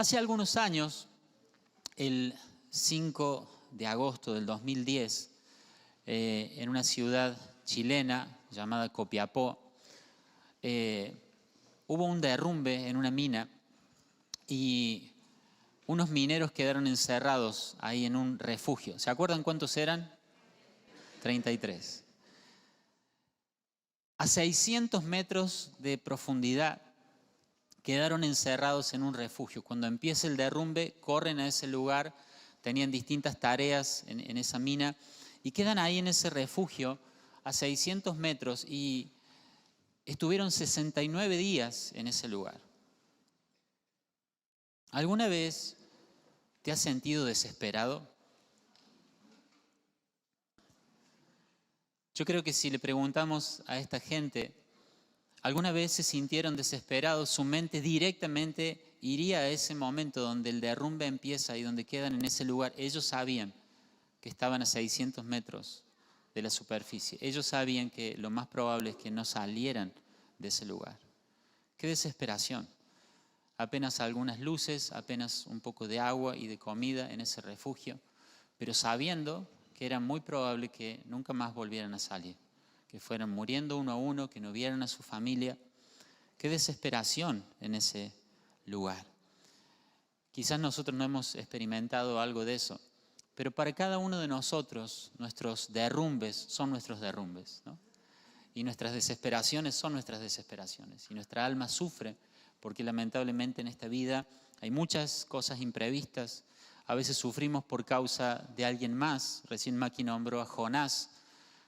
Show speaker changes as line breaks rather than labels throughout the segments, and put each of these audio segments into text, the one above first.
Hace algunos años, el 5 de agosto del 2010, en una ciudad chilena llamada Copiapó, hubo un derrumbe en una mina y unos mineros quedaron encerrados ahí en un refugio. ¿Se acuerdan cuántos eran? 33. A 600 metros de profundidad quedaron encerrados en un refugio. Cuando empieza el derrumbe, corren a ese lugar, tenían distintas tareas en esa mina y quedan ahí en ese refugio a 600 metros y estuvieron 69 días en ese lugar. ¿Alguna vez te has sentido desesperado? Yo creo que si le preguntamos a esta gente, ¿alguna vez se sintieron desesperados? Su mente directamente iría a ese momento donde el derrumbe empieza y donde quedan en ese lugar. Ellos sabían que estaban a 600 metros de la superficie. Ellos sabían que lo más probable es que no salieran de ese lugar. ¡Qué desesperación! Apenas algunas luces, apenas un poco de agua y de comida en ese refugio, pero sabiendo que era muy probable que nunca más volvieran a salir, que fueran muriendo uno a uno, que no vieran a su familia. ¡Qué desesperación en ese lugar! Quizás nosotros no hemos experimentado algo de eso, pero para cada uno de nosotros, nuestros derrumbes son nuestros derrumbes, ¿no? Y nuestras desesperaciones son nuestras desesperaciones. Y nuestra alma sufre porque lamentablemente en esta vida hay muchas cosas imprevistas. A veces sufrimos por causa de alguien más. Recién Maki nombró a Jonás.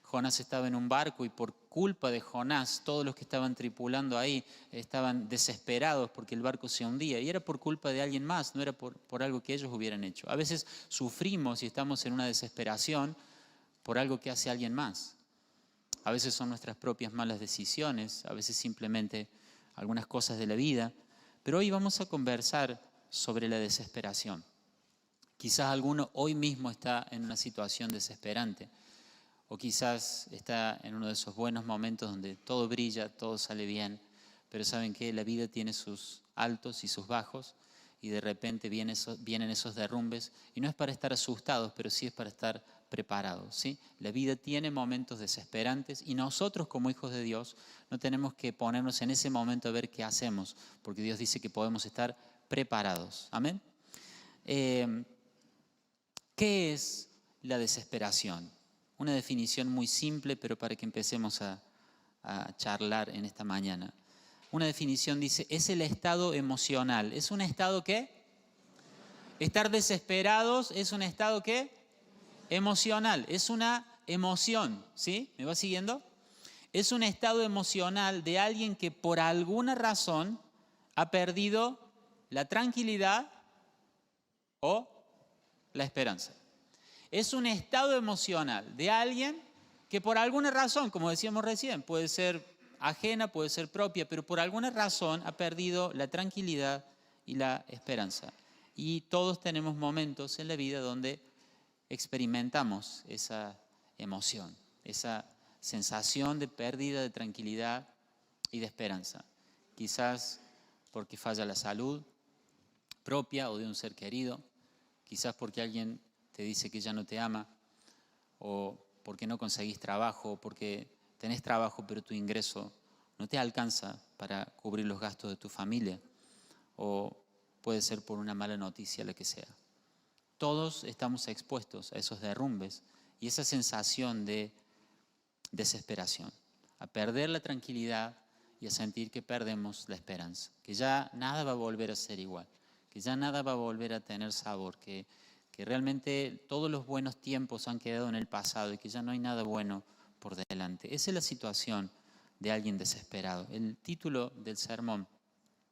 Jonás estaba en un barco y por culpa de Jonás, todos los que estaban tripulando ahí estaban desesperados porque el barco se hundía. Y era por culpa de alguien más, no era por algo que ellos hubieran hecho. A veces sufrimos y estamos en una desesperación por algo que hace alguien más. A veces son nuestras propias malas decisiones, a veces simplemente algunas cosas de la vida. Pero hoy vamos a conversar sobre la desesperación. Quizás alguno hoy mismo está en una situación desesperante. O quizás está en uno de esos buenos momentos donde todo brilla, todo sale bien. Pero saben que la vida tiene sus altos y sus bajos. Y de repente vienen esos derrumbes. Y no es para estar asustados, pero sí es para estar preparados, ¿sí? La vida tiene momentos desesperantes y nosotros como hijos de Dios no tenemos que ponernos en ese momento a ver qué hacemos, porque Dios dice que podemos estar preparados. Amén. ¿Qué es la desesperación? Una definición muy simple, pero para que empecemos a charlar en esta mañana. Una definición dice, es el estado emocional. ¿Es un estado qué? Estar desesperados es un estado ¿qué? Emocional, es una emoción, ¿sí? ¿Me va siguiendo? Es un estado emocional de alguien que por alguna razón ha perdido la tranquilidad o la esperanza. Es un estado emocional de alguien que por alguna razón, como decíamos recién, puede ser ajena, puede ser propia, pero por alguna razón ha perdido la tranquilidad y la esperanza. Y todos tenemos momentos en la vida donde experimentamos esa emoción, esa sensación de pérdida de tranquilidad y de esperanza. Quizás porque falla la salud propia o de un ser querido, quizás porque alguien te dice que ya no te ama, o porque no conseguís trabajo, o porque tenés trabajo pero tu ingreso no te alcanza para cubrir los gastos de tu familia, o puede ser por una mala noticia, la que sea. Todos estamos expuestos a esos derrumbes y esa sensación de desesperación, a perder la tranquilidad y a sentir que perdemos la esperanza, que ya nada va a volver a ser igual, que ya nada va a volver a tener sabor, que realmente todos los buenos tiempos han quedado en el pasado y que ya no hay nada bueno por delante. Esa es la situación de alguien desesperado. El título del sermón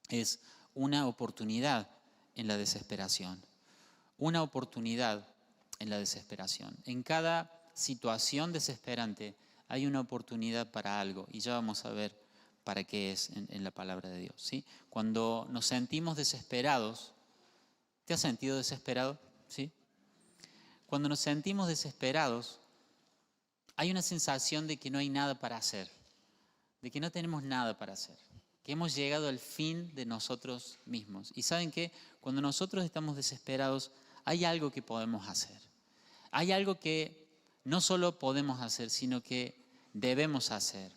es Una oportunidad en la desesperación. Una oportunidad en la desesperación. En cada situación desesperante hay una oportunidad para algo y ya vamos a ver para qué es en la palabra de Dios, ¿sí? Cuando nos sentimos desesperados, ¿te has sentido desesperado? ¿Sí? Cuando nos sentimos desesperados, hay una sensación de que no hay nada para hacer, de que no tenemos nada para hacer. que hemos llegado al fin de nosotros mismos. Y ¿saben qué? Cuando nosotros estamos desesperados, hay algo que podemos hacer. Hay algo que no solo podemos hacer, sino que debemos hacer.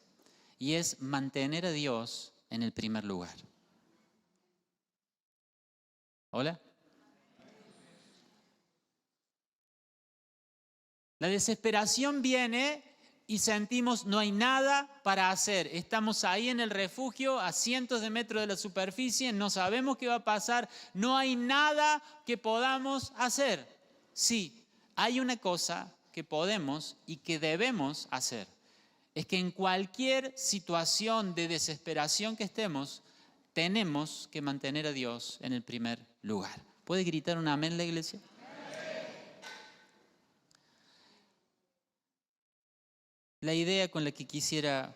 Y es mantener a Dios en el primer lugar. ¿Hola? La desesperación viene y sentimos no hay nada para hacer. Estamos ahí en el refugio a cientos de metros de la superficie, no sabemos qué va a pasar, no hay nada que podamos hacer. Sí, hay una cosa que podemos y que debemos hacer. Es que en cualquier situación de desesperación que estemos, tenemos que mantener a Dios en el primer lugar. ¿Puede gritar un amén la iglesia? La idea con la que quisiera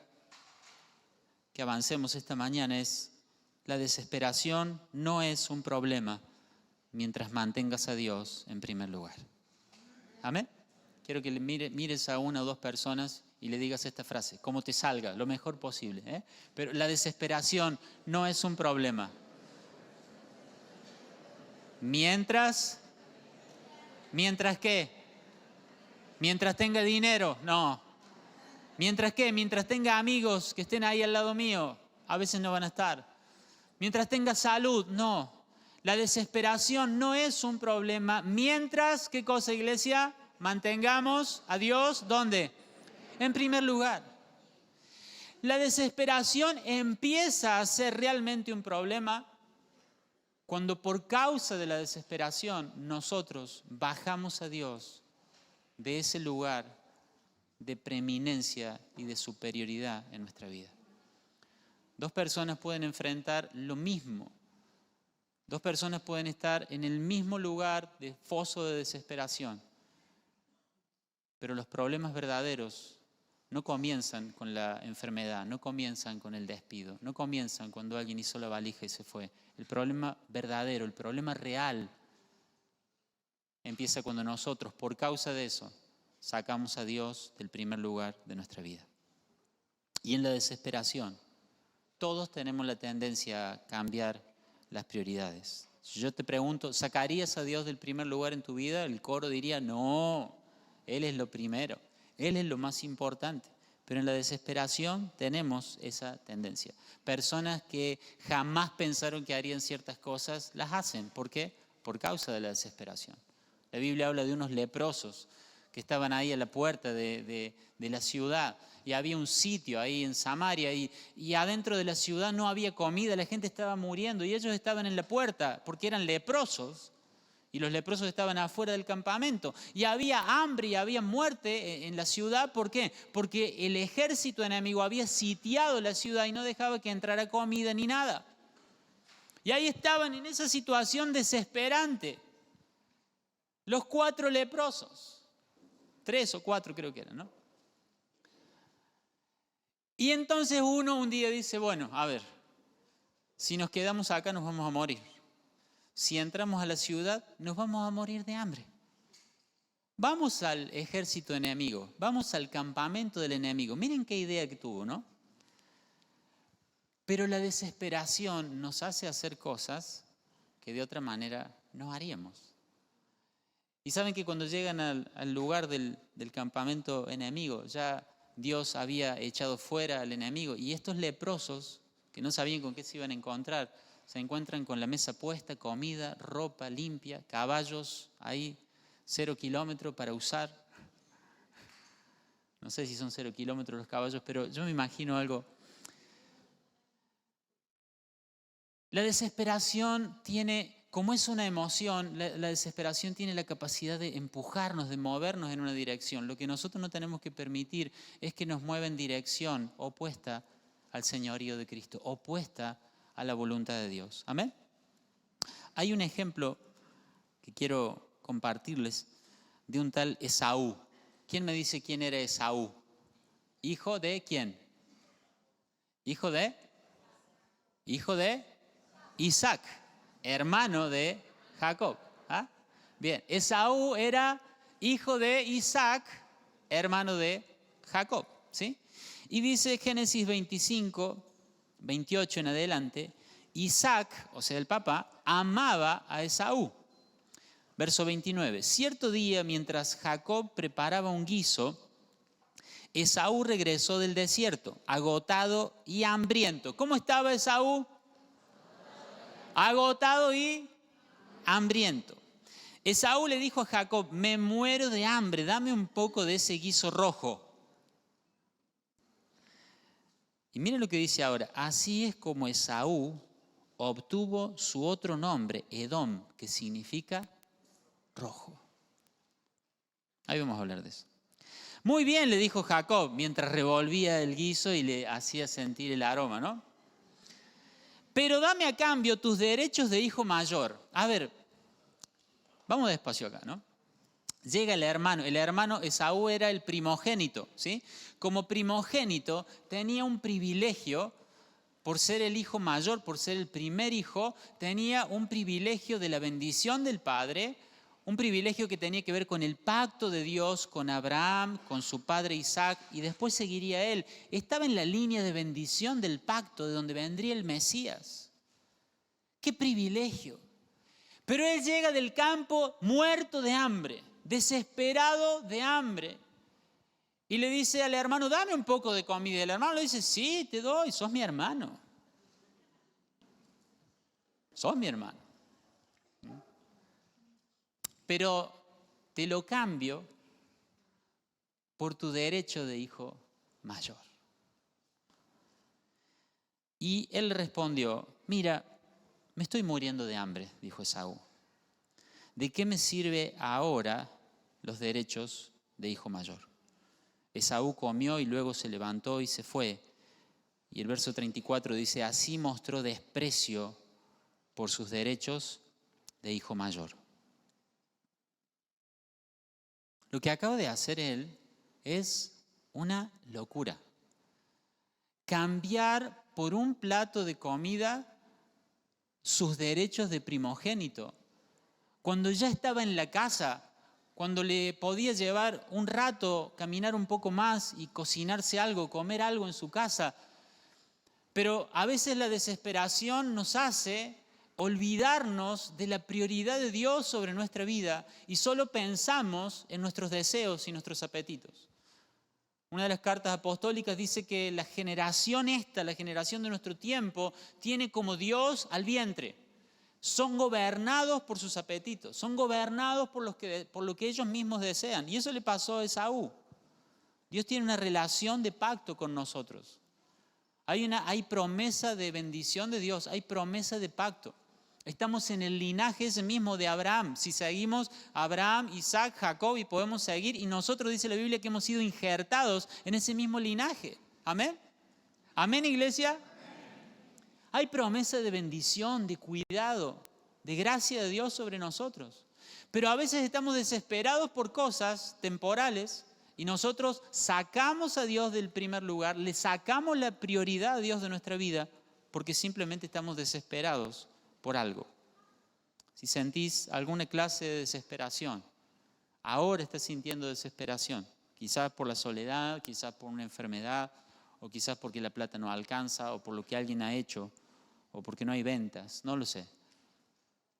que avancemos esta mañana es: la desesperación no es un problema mientras mantengas a Dios en primer lugar. ¿Amén? Quiero que le mires a una o dos personas y le digas esta frase, como te salga, lo mejor posible. Pero la desesperación no es un problema. ¿Mientras qué? ¿Mientras tenga dinero? No. ¿Mientras qué? Mientras tenga amigos que estén ahí al lado mío, a veces no van a estar. Mientras tenga salud, no. La desesperación no es un problema mientras, ¿qué cosa, iglesia? Mantengamos a Dios, ¿dónde? En primer lugar. La desesperación empieza a ser realmente un problema cuando por causa de la desesperación nosotros bajamos a Dios de ese lugar de preeminencia y de superioridad en nuestra vida. Dos personas pueden enfrentar lo mismo. Dos personas pueden estar en el mismo lugar de foso de desesperación. Pero los problemas verdaderos no comienzan con la enfermedad, no comienzan con el despido, no comienzan cuando alguien hizo la valija y se fue. El problema verdadero, el problema real, empieza cuando nosotros, por causa de eso, sacamos a Dios del primer lugar de nuestra vida. Y en la desesperación, todos tenemos la tendencia a cambiar las prioridades. Si yo te pregunto, ¿sacarías a Dios del primer lugar en tu vida? El coro diría, no, Él es lo primero, Él es lo más importante. Pero en la desesperación tenemos esa tendencia. Personas que jamás pensaron que harían ciertas cosas, las hacen. ¿Por qué? Por causa de la desesperación. La Biblia habla de unos leprosos que estaban ahí a la puerta de la ciudad, y había un sitio ahí en Samaria, y adentro de la ciudad no había comida, la gente estaba muriendo, y ellos estaban en la puerta porque eran leprosos, y los leprosos estaban afuera del campamento, y había hambre y había muerte en la ciudad. ¿Por qué? Porque el ejército enemigo había sitiado la ciudad y no dejaba que entrara comida ni nada. Y ahí estaban en esa situación desesperante los 4 leprosos. 3 o 4 creo que eran, ¿no? Y entonces uno un día dice, bueno, a ver, si nos quedamos acá nos vamos a morir. Si entramos a la ciudad nos vamos a morir de hambre. Vamos al ejército enemigo, vamos al campamento del enemigo. Miren qué idea que tuvo, ¿no? Pero la desesperación nos hace hacer cosas que de otra manera no haríamos. Y saben que cuando llegan al lugar del campamento enemigo, ya Dios había echado fuera al enemigo. Y estos leprosos, que no sabían con qué se iban a encontrar, se encuentran con la mesa puesta, comida, ropa limpia, caballos ahí, 0 kilómetros para usar. No sé si son 0 kilómetros los caballos, pero yo me imagino algo. La desesperación tiene... Como es una emoción, la desesperación tiene la capacidad de empujarnos, de movernos en una dirección. Lo que nosotros no tenemos que permitir es que nos mueva en dirección opuesta al señorío de Cristo, opuesta a la voluntad de Dios. ¿Amén? Hay un ejemplo que quiero compartirles de un tal Esaú. ¿Quién me dice quién era Esaú? ¿Hijo de quién? ¿Hijo de Isaac, hermano de Jacob. ¿Ah? Bien, Esaú era hijo de Isaac, hermano de Jacob, ¿sí? Y dice Génesis 25, 28 en adelante, Isaac, o sea el papá, amaba a Esaú. Verso 29. Cierto día, mientras Jacob preparaba un guiso, Esaú regresó del desierto, agotado y hambriento. ¿Cómo estaba Esaú? Agotado y hambriento. Esaú le dijo a Jacob, me muero de hambre, dame un poco de ese guiso rojo. Y miren lo que dice ahora, así es como Esaú obtuvo su otro nombre, Edom, que significa rojo. Ahí vamos a hablar de eso. Muy bien, le dijo Jacob, mientras revolvía el guiso y le hacía sentir el aroma, ¿no? Pero dame a cambio tus derechos de hijo mayor. A ver, vamos despacio acá, ¿no? Llega el hermano Esaú era el primogénito, ¿sí? Como primogénito tenía un privilegio, por ser el hijo mayor, por ser el primer hijo, tenía un privilegio de la bendición del padre, un privilegio que tenía que ver con el pacto de Dios, con Abraham, con su padre Isaac, y después seguiría él. Estaba en la línea de bendición del pacto, de donde vendría el Mesías. ¡Qué privilegio! Pero él llega del campo muerto de hambre, desesperado de hambre, y le dice al hermano, dame un poco de comida. Y el hermano le dice, sí, te doy, sos mi hermano. Sos mi hermano. Pero te lo cambio por tu derecho de hijo mayor. Y él respondió, mira, me estoy muriendo de hambre, dijo Esaú. ¿De qué me sirve ahora los derechos de hijo mayor? Esaú comió y luego se levantó y se fue. Y el verso 34 dice, así mostró desprecio por sus derechos de hijo mayor. Lo que acaba de hacer él es una locura. Cambiar por un plato de comida sus derechos de primogénito. Cuando ya estaba en la casa, cuando le podía llevar un rato, caminar un poco más y cocinarse algo, comer algo en su casa. Pero a veces la desesperación nos hace olvidarnos de la prioridad de Dios sobre nuestra vida y solo pensamos en nuestros deseos y nuestros apetitos. Una de las cartas apostólicas dice que la generación la generación de nuestro tiempo, tiene como Dios al vientre. Son gobernados por sus apetitos, son gobernados por lo que ellos mismos desean. Y eso le pasó a Esaú. Dios tiene una relación de pacto con nosotros. Hay promesa de bendición de Dios, hay promesa de pacto. Estamos en el linaje ese mismo de Abraham. Si seguimos Abraham, Isaac, Jacob y podemos seguir, y nosotros dice la Biblia que hemos sido injertados en ese mismo linaje. ¿Amén? ¿Amén, iglesia? Amén. Hay promesa de bendición, de cuidado, de gracia de Dios sobre nosotros. Pero a veces estamos desesperados por cosas temporales y nosotros sacamos a Dios del primer lugar, le sacamos la prioridad a Dios de nuestra vida porque simplemente estamos desesperados por algo. Si sentís alguna clase de desesperación, ahora estás sintiendo desesperación, quizás por la soledad, quizás por una enfermedad, o quizás porque la plata no alcanza, o por lo que alguien ha hecho, o porque no hay ventas, no lo sé.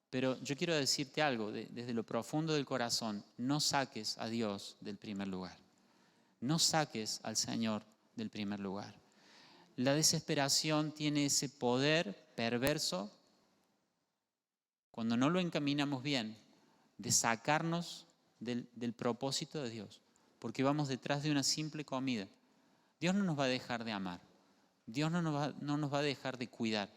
Pero yo quiero decirte algo, desde lo profundo del corazón, no saques a Dios del primer lugar. No saques al Señor del primer lugar. La desesperación tiene ese poder perverso, cuando no lo encaminamos bien, de sacarnos del propósito de Dios, porque vamos detrás de una simple comida. Dios no nos va a dejar de amar, Dios no nos va a dejar de cuidar,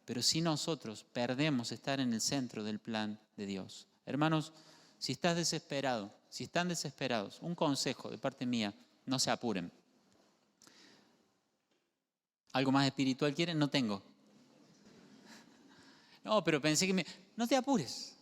pero si nosotros perdemos estar en el centro del plan de Dios. Hermanos, si estás desesperado, si están desesperados, un consejo de parte mía, no se apuren. ¿Algo más espiritual quieren? No tengo. No, pero pensé que no te apures.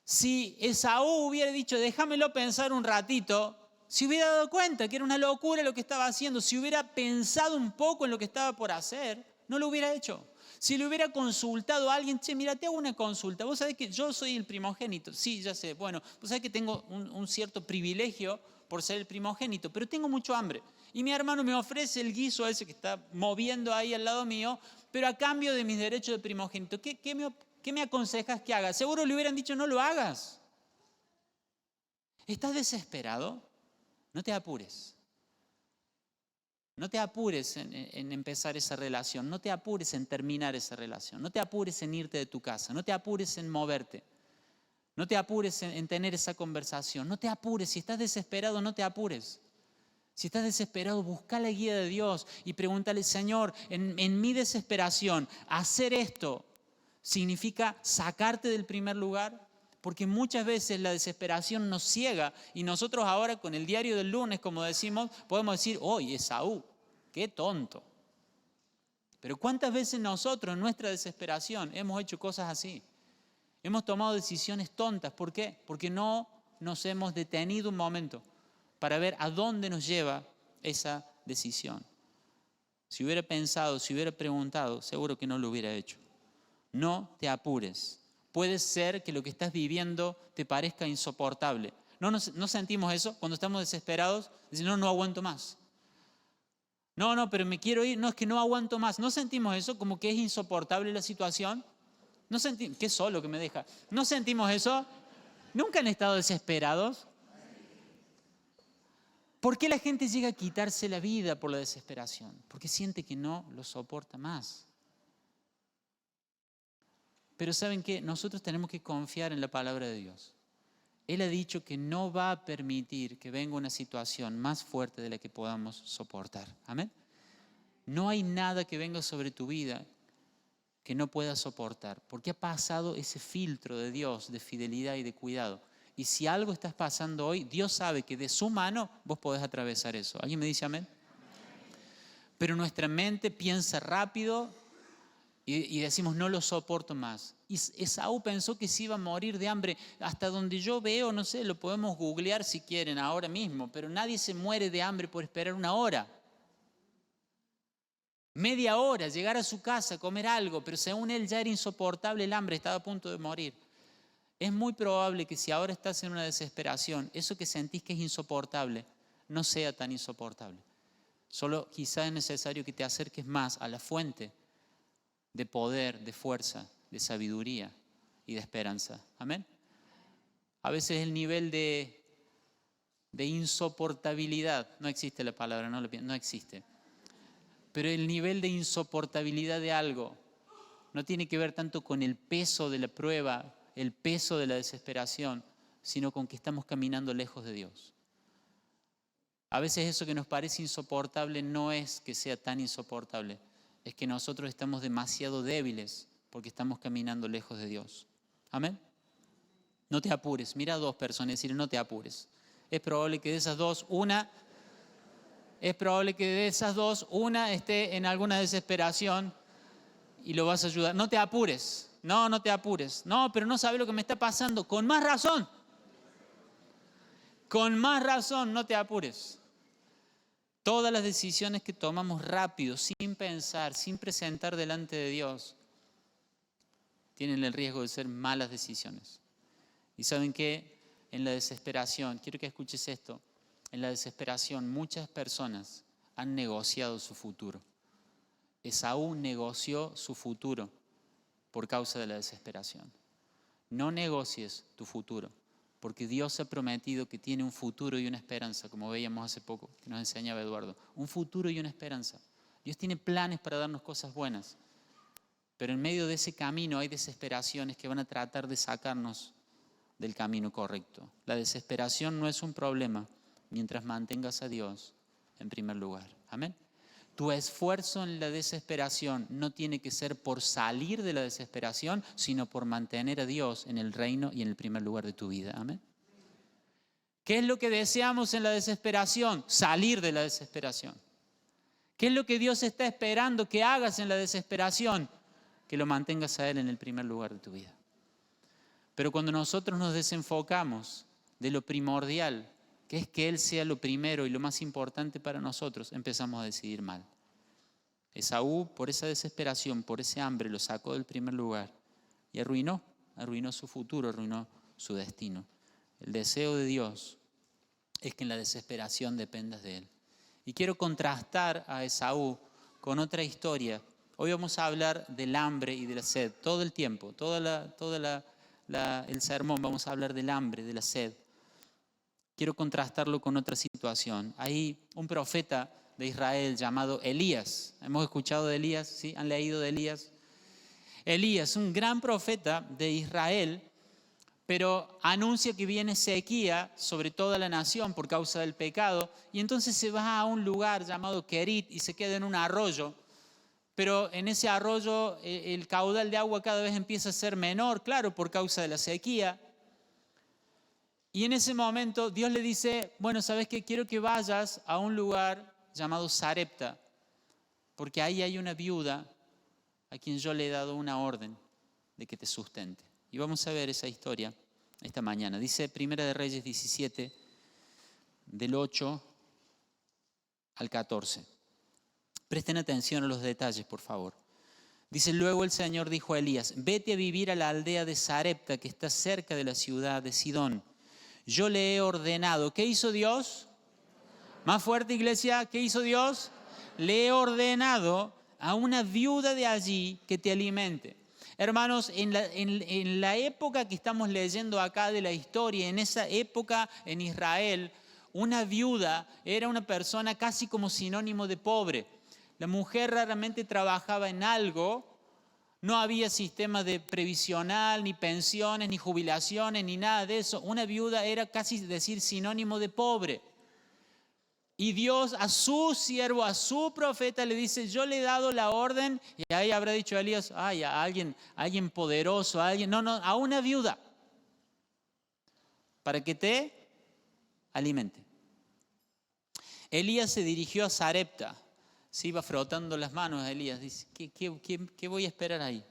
Si Esaú hubiera dicho, déjamelo pensar un ratito, se hubiera dado cuenta que era una locura lo que estaba haciendo, si hubiera pensado un poco en lo que estaba por hacer, no lo hubiera hecho. Si le hubiera consultado a alguien, che, mira, te hago una consulta. Vos sabés que yo soy el primogénito. Sí, ya sé. Bueno, vos sabés que tengo un cierto privilegio por ser el primogénito, pero tengo mucho hambre. Y mi hermano me ofrece el guiso ese que está moviendo ahí al lado mío, pero a cambio de mis derechos de primogénito. ¿Qué me aconsejas que haga? Seguro le hubieran dicho, no lo hagas. ¿Estás desesperado? No te apures. No te apures en empezar esa relación, no te apures en terminar esa relación, no te apures en irte de tu casa, no te apures en moverte, no te apures en tener esa conversación, no te apures. Si estás desesperado, no te apures. Si estás desesperado, busca la guía de Dios y pregúntale, Señor, en mi desesperación, hacer esto significa sacarte del primer lugar. Porque muchas veces la desesperación nos ciega y nosotros ahora con el diario del lunes, como decimos, podemos decir, ¡oye, Esaú! ¡Qué tonto! Pero ¿cuántas veces nosotros en nuestra desesperación hemos hecho cosas así? Hemos tomado decisiones tontas. ¿Por qué? Porque no nos hemos detenido un momento para ver a dónde nos lleva esa decisión. Si hubiera pensado, si hubiera preguntado, seguro que no lo hubiera hecho. No te apures. Puede ser que lo que estás viviendo te parezca insoportable. ¿No sentimos eso cuando estamos desesperados? Decimos, no aguanto más. No, pero me quiero ir. No, es que no aguanto más. ¿No sentimos eso como que es insoportable la situación? ¿No sentimos? Qué solo que me deja. ¿No sentimos eso? ¿Nunca han estado desesperados? ¿Por qué la gente llega a quitarse la vida por la desesperación? Porque siente que no lo soporta más. Pero ¿saben qué? Nosotros tenemos que confiar en la palabra de Dios. Él ha dicho que no va a permitir que venga una situación más fuerte de la que podamos soportar. Amén. No hay nada que venga sobre tu vida que no puedas soportar, porque ha pasado ese filtro de Dios, de fidelidad y de cuidado. Y si algo estás pasando hoy, Dios sabe que de su mano vos podés atravesar eso. ¿Alguien me dice amén? Pero nuestra mente piensa rápido y decimos, no lo soporto más. Y Esaú pensó que se iba a morir de hambre. Hasta donde yo veo, no sé, lo podemos googlear si quieren ahora mismo, pero nadie se muere de hambre por esperar una hora. Media hora, llegar a su casa, comer algo, pero según él ya era insoportable el hambre, estaba a punto de morir. Es muy probable que si ahora estás en una desesperación, eso que sentís que es insoportable, no sea tan insoportable. Solo quizás es necesario que te acerques más a la fuente de poder, de fuerza, de sabiduría y de esperanza. Amén. A veces el nivel de insoportabilidad, no existe la palabra, no existe. Pero el nivel de insoportabilidad de algo no tiene que ver tanto con el peso de la prueba, el peso de la desesperación, sino con que estamos caminando lejos de Dios. A veces eso que nos parece insoportable no es que sea tan insoportable, es que nosotros estamos demasiado débiles porque estamos caminando lejos de Dios. Amén. No te apures. Mira a dos personas y decir, no te apures. Es probable que de esas dos, una esté en alguna desesperación y lo vas a ayudar. No te apures. No te apures. No, pero no sabes lo que me está pasando. Con más razón. Con más razón, no te apures. Todas las decisiones que tomamos rápido, sin pensar, sin presentar delante de Dios, tienen el riesgo de ser malas decisiones. Y ¿saben qué? En la desesperación, quiero que escuches esto, en la desesperación muchas personas han negociado su futuro. Esaú negoció su futuro por causa de la desesperación. No negocies tu futuro, porque Dios ha prometido que tiene un futuro y una esperanza, como veíamos hace poco, que nos enseñaba Eduardo. Un futuro y una esperanza. Dios tiene planes para darnos cosas buenas, pero en medio de ese camino hay desesperaciones que van a tratar de sacarnos del camino correcto. La desesperación no es un problema mientras mantengas a Dios en primer lugar. Amén. Tu esfuerzo en la desesperación no tiene que ser por salir de la desesperación, sino por mantener a Dios en el reino y en el primer lugar de tu vida. Amén. ¿Qué es lo que deseamos en la desesperación? Salir de la desesperación. ¿Qué es lo que Dios está esperando que hagas en la desesperación? Que lo mantengas a Él en el primer lugar de tu vida. Pero cuando nosotros nos desenfocamos de lo primordial, que es que Él sea lo primero y lo más importante para nosotros, empezamos a decidir mal. Esaú, por esa desesperación, por ese hambre, lo sacó del primer lugar y arruinó su futuro, arruinó su destino. El deseo de Dios es que en la desesperación dependas de Él. Y quiero contrastar a Esaú con otra historia. Hoy vamos a hablar del hambre y de la sed, todo el tiempo, el sermón vamos a hablar del hambre, de la sed. Quiero contrastarlo con otra situación. Hay un profeta de Israel llamado Elías. ¿Hemos escuchado de Elías? ¿Sí? ¿Han leído de Elías? Elías, un gran profeta de Israel, pero anuncia que viene sequía sobre toda la nación por causa del pecado, y entonces se va a un lugar llamado Kerit y se queda en un arroyo, pero en ese arroyo el caudal de agua cada vez empieza a ser menor, claro, por causa de la sequía. Y en ese momento Dios le dice, bueno, ¿sabes qué? Quiero que vayas a un lugar llamado Sarepta, porque ahí hay una viuda a quien yo le he dado una orden de que te sustente. Y vamos a ver esa historia esta mañana. Dice Primera de Reyes 17, del 8 al 14. Presten atención a los detalles, por favor. Dice, luego el Señor dijo a Elías, vete a vivir a la aldea de Sarepta, que está cerca de la ciudad de Sidón. Yo le he ordenado. ¿Qué hizo Dios? Más fuerte, iglesia. ¿Qué hizo Dios? Le he ordenado a una viuda de allí que te alimente. Hermanos, en la época que estamos leyendo acá de la historia, en esa época en Israel, una viuda era una persona casi como sinónimo de pobre. La mujer raramente trabajaba en algo. No había sistema de previsional, ni pensiones, ni jubilaciones, ni nada de eso. Una viuda era casi decir sinónimo de pobre. Y Dios a su siervo, a su profeta le dice, yo le he dado la orden, y ahí habrá dicho Elías, ay, a alguien poderoso, no, a una viuda, para que te alimente. Elías se dirigió a Sarepta. Se iba frotando las manos a Elías. Dice, ¿qué voy a esperar ahí?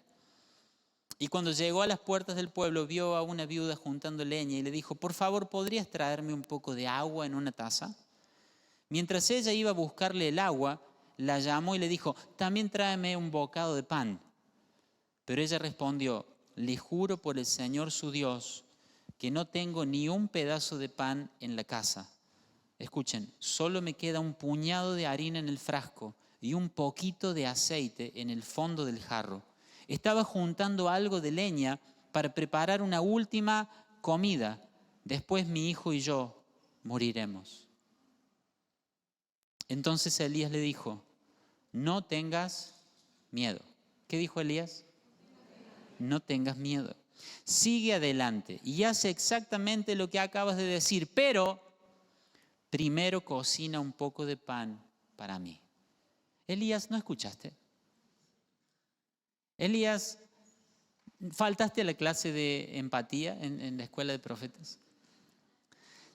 Y cuando llegó a las puertas del pueblo, vio a una viuda juntando leña y le dijo, por favor, ¿podrías traerme un poco de agua en una taza? Mientras ella iba a buscarle el agua, la llamó y le dijo, también tráeme un bocado de pan. Pero ella respondió, le juro por el Señor su Dios, que no tengo ni un pedazo de pan en la casa. Escuchen, solo me queda un puñado de harina en el frasco y un poquito de aceite en el fondo del jarro. Estaba juntando algo de leña para preparar una última comida. Después mi hijo y yo moriremos. Entonces Elías le dijo, no tengas miedo. ¿Qué dijo Elías? No tengas miedo. Sigue adelante y hace exactamente lo que acabas de decir, pero primero cocina un poco de pan para mí. Elías, ¿no escuchaste? Elías, ¿faltaste a la clase de empatía en la escuela de profetas?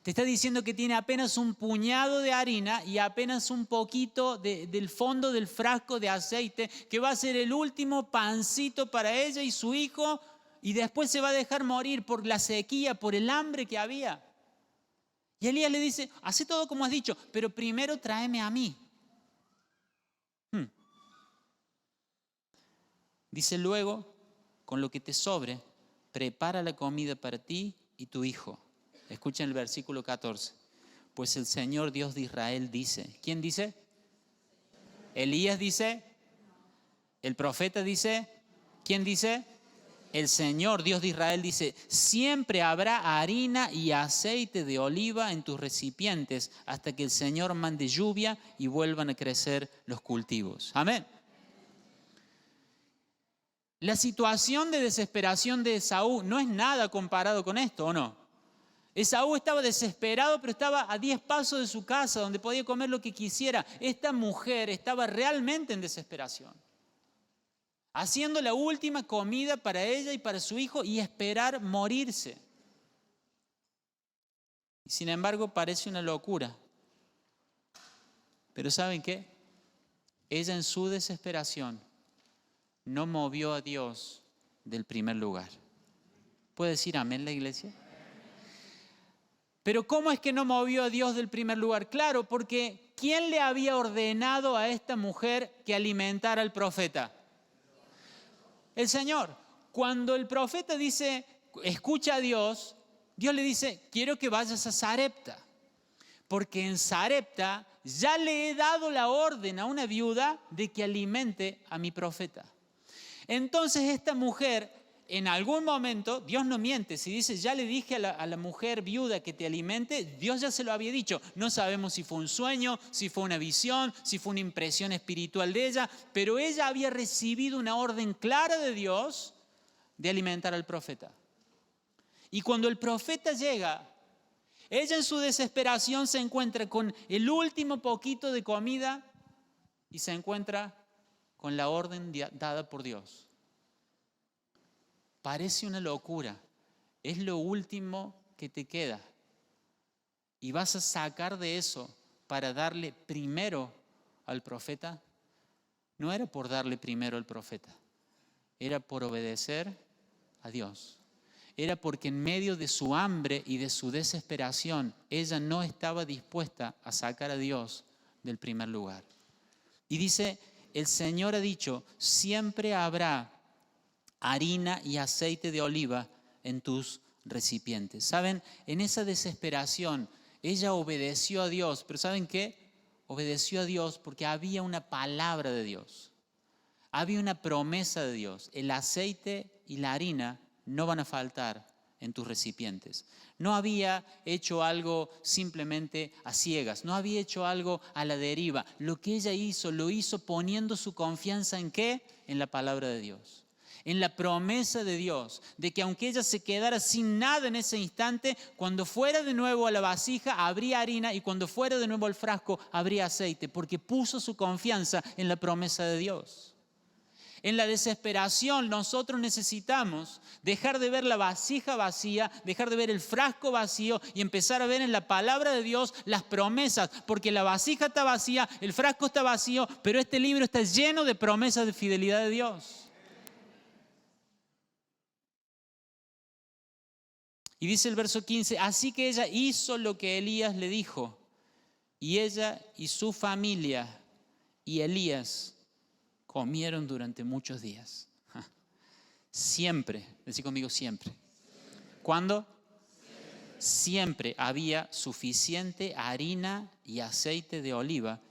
Te está diciendo que tiene apenas un puñado de harina y apenas un poquito del fondo del frasco de aceite, que va a ser el último pancito para ella y su hijo, y después se va a dejar morir por la sequía, por el hambre que había. Y Elías le dice, haz todo como has dicho, pero primero tráeme a mí. Dice luego, con lo que te sobre, prepara la comida para ti y tu hijo. Escuchen el versículo 14. Pues el Señor Dios de Israel dice, ¿quién dice? Elías dice, el profeta dice, ¿quién dice? El Señor Dios de Israel dice, siempre habrá harina y aceite de oliva en tus recipientes hasta que el Señor mande lluvia y vuelvan a crecer los cultivos. Amén. La situación de desesperación de Esaú no es nada comparado con esto, ¿o no? Esaú estaba desesperado, pero estaba a 10 pasos de su casa, donde podía comer lo que quisiera. Esta mujer estaba realmente en desesperación, haciendo la última comida para ella y para su hijo y esperar morirse. Y sin embargo, parece una locura. Pero ¿saben qué? Ella en su desesperación no movió a Dios del primer lugar. ¿Puede decir amén la iglesia? Pero ¿cómo es que no movió a Dios del primer lugar? Claro, porque ¿quién le había ordenado a esta mujer que alimentara al profeta? El Señor. Cuando el profeta dice, escucha a Dios, Dios le dice, quiero que vayas a Sarepta. Porque en Sarepta ya le he dado la orden a una viuda de que alimente a mi profeta. Entonces esta mujer, en algún momento, Dios no miente, si dice, ya le dije a la mujer viuda que te alimente, Dios ya se lo había dicho. No sabemos si fue un sueño, si fue una visión, si fue una impresión espiritual de ella, pero ella había recibido una orden clara de Dios de alimentar al profeta. Y cuando el profeta llega, ella en su desesperación se encuentra con el último poquito de comida y se encuentra con la orden dada por Dios. Parece una locura, es lo último que te queda. ¿Y vas a sacar de eso para darle primero al profeta? No era por darle primero al profeta, era por obedecer a Dios. Era porque en medio de su hambre y de su desesperación, ella no estaba dispuesta a sacar a Dios del primer lugar. Y dice, el Señor ha dicho, siempre habrá harina y aceite de oliva en tus recipientes. ¿Saben? En esa desesperación, ella obedeció a Dios. ¿Pero saben qué? Obedeció a Dios porque había una palabra de Dios. Había una promesa de Dios. El aceite y la harina no van a faltar en tus recipientes. No había hecho algo simplemente a ciegas, no había hecho algo a la deriva. Lo que ella hizo, lo hizo poniendo su confianza ¿en qué? En la palabra de Dios, en la promesa de Dios, de que aunque ella se quedara sin nada en ese instante, cuando fuera de nuevo a la vasija habría harina y cuando fuera de nuevo al frasco habría aceite, porque puso su confianza en la promesa de Dios. En la desesperación nosotros necesitamos dejar de ver la vasija vacía, dejar de ver el frasco vacío y empezar a ver en la palabra de Dios las promesas, porque la vasija está vacía, el frasco está vacío, pero este libro está lleno de promesas de fidelidad de Dios. Y dice el verso 15, así que ella hizo lo que Elías le dijo, y ella y su familia y Elías comieron durante muchos días. Siempre, decí conmigo siempre. ¿Cuándo? Siempre había suficiente harina y aceite de oliva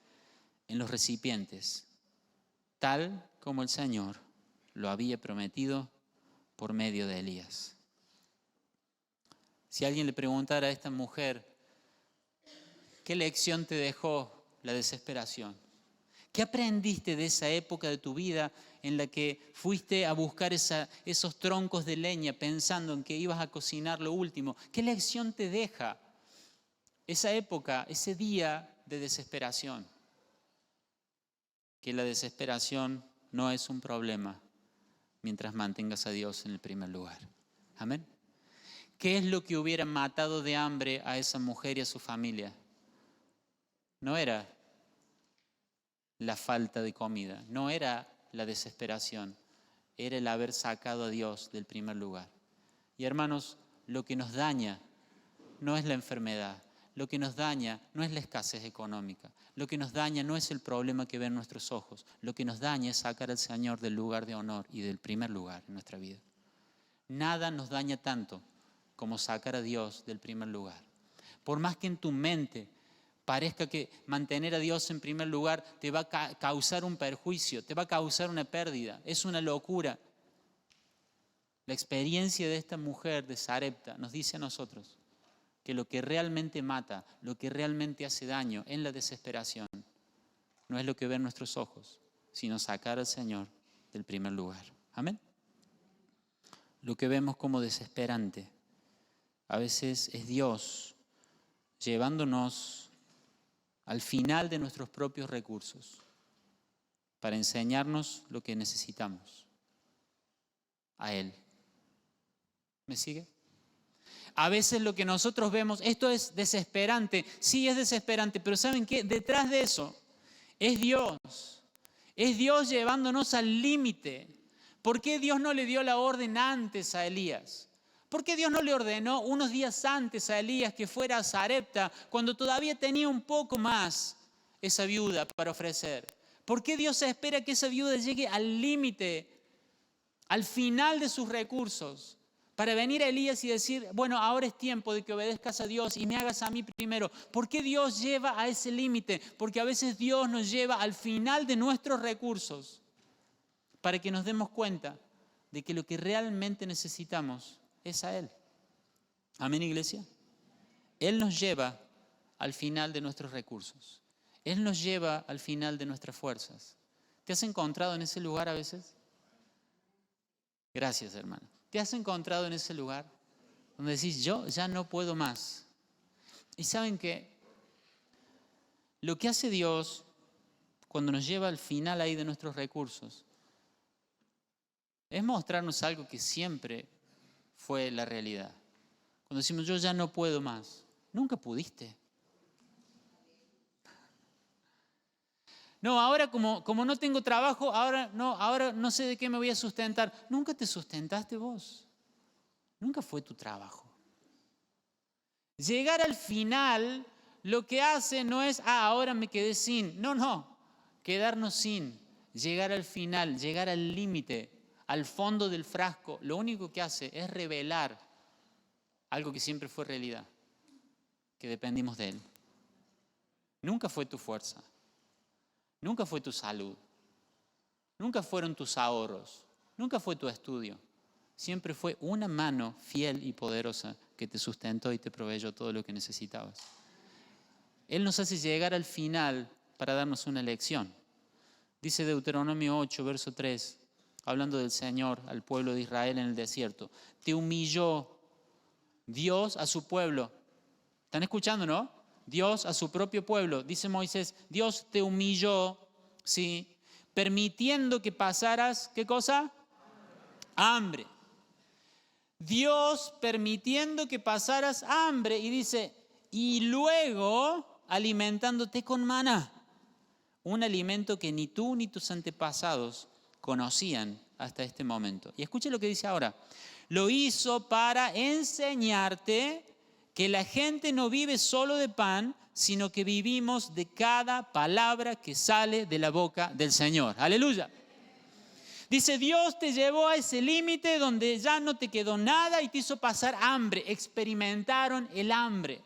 en los recipientes, tal como el Señor lo había prometido por medio de Elías. Si alguien le preguntara a esta mujer, ¿qué lección te dejó la desesperación? ¿Qué aprendiste de esa época de tu vida en la que fuiste a buscar esos troncos de leña pensando en que ibas a cocinar lo último? ¿Qué lección te deja esa época, ese día de desesperación? Que la desesperación no es un problema mientras mantengas a Dios en el primer lugar. Amén. ¿Qué es lo que hubiera matado de hambre a esa mujer y a su familia? No era la falta de comida, no era la desesperación, era el haber sacado a Dios del primer lugar. Y hermanos, lo que nos daña no es la enfermedad, lo que nos daña no es la escasez económica, lo que nos daña no es el problema que ven nuestros ojos, lo que nos daña es sacar al Señor del lugar de honor y del primer lugar en nuestra vida. Nada nos daña tanto como sacar a Dios del primer lugar. Por más que en tu mente parezca que mantener a Dios en primer lugar te va a causar un perjuicio, te va a causar una pérdida, es una locura. La experiencia de esta mujer de Sarepta nos dice a nosotros que lo que realmente mata, lo que realmente hace daño en la desesperación, no es lo que ven nuestros ojos, sino sacar al Señor del primer lugar. Amén. Lo que vemos como desesperante a veces es Dios llevándonos al final de nuestros propios recursos para enseñarnos lo que necesitamos a Él. ¿Me sigue? A veces lo que nosotros vemos, esto es desesperante, sí es desesperante, pero ¿saben qué? Detrás de eso es Dios llevándonos al límite. ¿Por qué Dios no le dio la orden antes a Elías? ¿Por qué Dios no le ordenó unos días antes a Elías que fuera a Sarepta cuando todavía tenía un poco más esa viuda para ofrecer? ¿Por qué Dios espera que esa viuda llegue al límite, al final de sus recursos, para venir a Elías y decir, bueno, ahora es tiempo de que obedezcas a Dios y me hagas a mí primero? ¿Por qué Dios lleva a ese límite? Porque a veces Dios nos lleva al final de nuestros recursos para que nos demos cuenta de que lo que realmente necesitamos es a Él. Amén, iglesia. Él nos lleva al final de nuestros recursos. Él nos lleva al final de nuestras fuerzas. ¿Te has encontrado en ese lugar a veces? Gracias, hermano. ¿Te has encontrado en ese lugar donde decís, yo ya no puedo más? Y saben que lo que hace Dios cuando nos lleva al final ahí de nuestros recursos es mostrarnos algo que siempre fue la realidad. Cuando decimos, yo ya no puedo más, nunca pudiste. No, ahora como no tengo trabajo, ahora no sé de qué me voy a sustentar. Nunca te sustentaste vos. Nunca fue tu trabajo. Llegar al final lo que hace no es, ahora me quedé sin. No, quedarnos sin. Llegar al final, llegar al límite, al fondo del frasco, lo único que hace es revelar algo que siempre fue realidad, que dependimos de Él. Nunca fue tu fuerza. Nunca fue tu salud, nunca fueron tus ahorros, nunca fue tu estudio. Siempre fue una mano fiel y poderosa que te sustentó y te proveyó todo lo que necesitabas. Él nos hace llegar al final para darnos una lección. Dice Deuteronomio 8, verso 3, hablando del Señor al pueblo de Israel en el desierto. Te humilló Dios a su pueblo. ¿Están escuchando, no? Dios a su propio pueblo. Dice Moisés, Dios te humilló, ¿sí? Permitiendo que pasaras, ¿qué cosa? Hambre. Dios permitiendo que pasaras hambre. Y dice, y luego alimentándote con maná. Un alimento que ni tú ni tus antepasados conocían hasta este momento. Y escuche lo que dice ahora. Lo hizo para enseñarte que la gente no vive solo de pan, sino que vivimos de cada palabra que sale de la boca del Señor. ¡Aleluya! Dice, Dios te llevó a ese límite donde ya no te quedó nada y te hizo pasar hambre. Experimentaron el hambre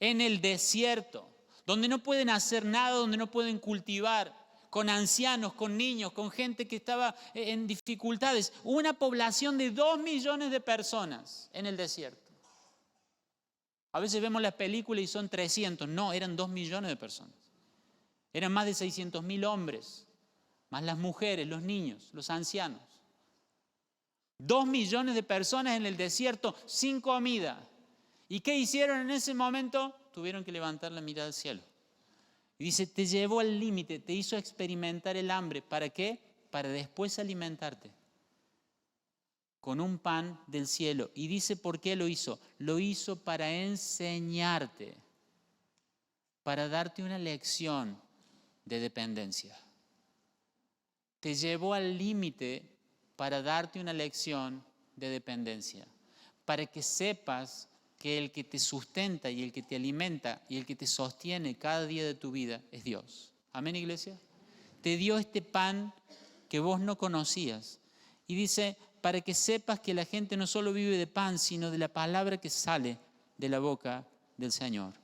en el desierto, donde no pueden hacer nada, donde no pueden cultivar, con ancianos, con niños, con gente que estaba en dificultades. Una población de 2 millones de personas en el desierto. A veces vemos las películas y son 300. No, eran 2 millones de personas. Eran más de 600.000 hombres, más las mujeres, los niños, los ancianos. 2 millones de personas en el desierto sin comida. ¿Y qué hicieron en ese momento? Tuvieron que levantar la mirada al cielo. Y dice, te llevó al límite, te hizo experimentar el hambre. ¿Para qué? Para después alimentarte con un pan del cielo. Y dice, ¿por qué lo hizo? Lo hizo para enseñarte, para darte una lección de dependencia. Te llevó al límite para darte una lección de dependencia, para que sepas que el que te sustenta y el que te alimenta y el que te sostiene cada día de tu vida es Dios. Amén, iglesia. Te dio este pan que vos no conocías. Y dice, para que sepas que la gente no solo vive de pan, sino de la palabra que sale de la boca del Señor.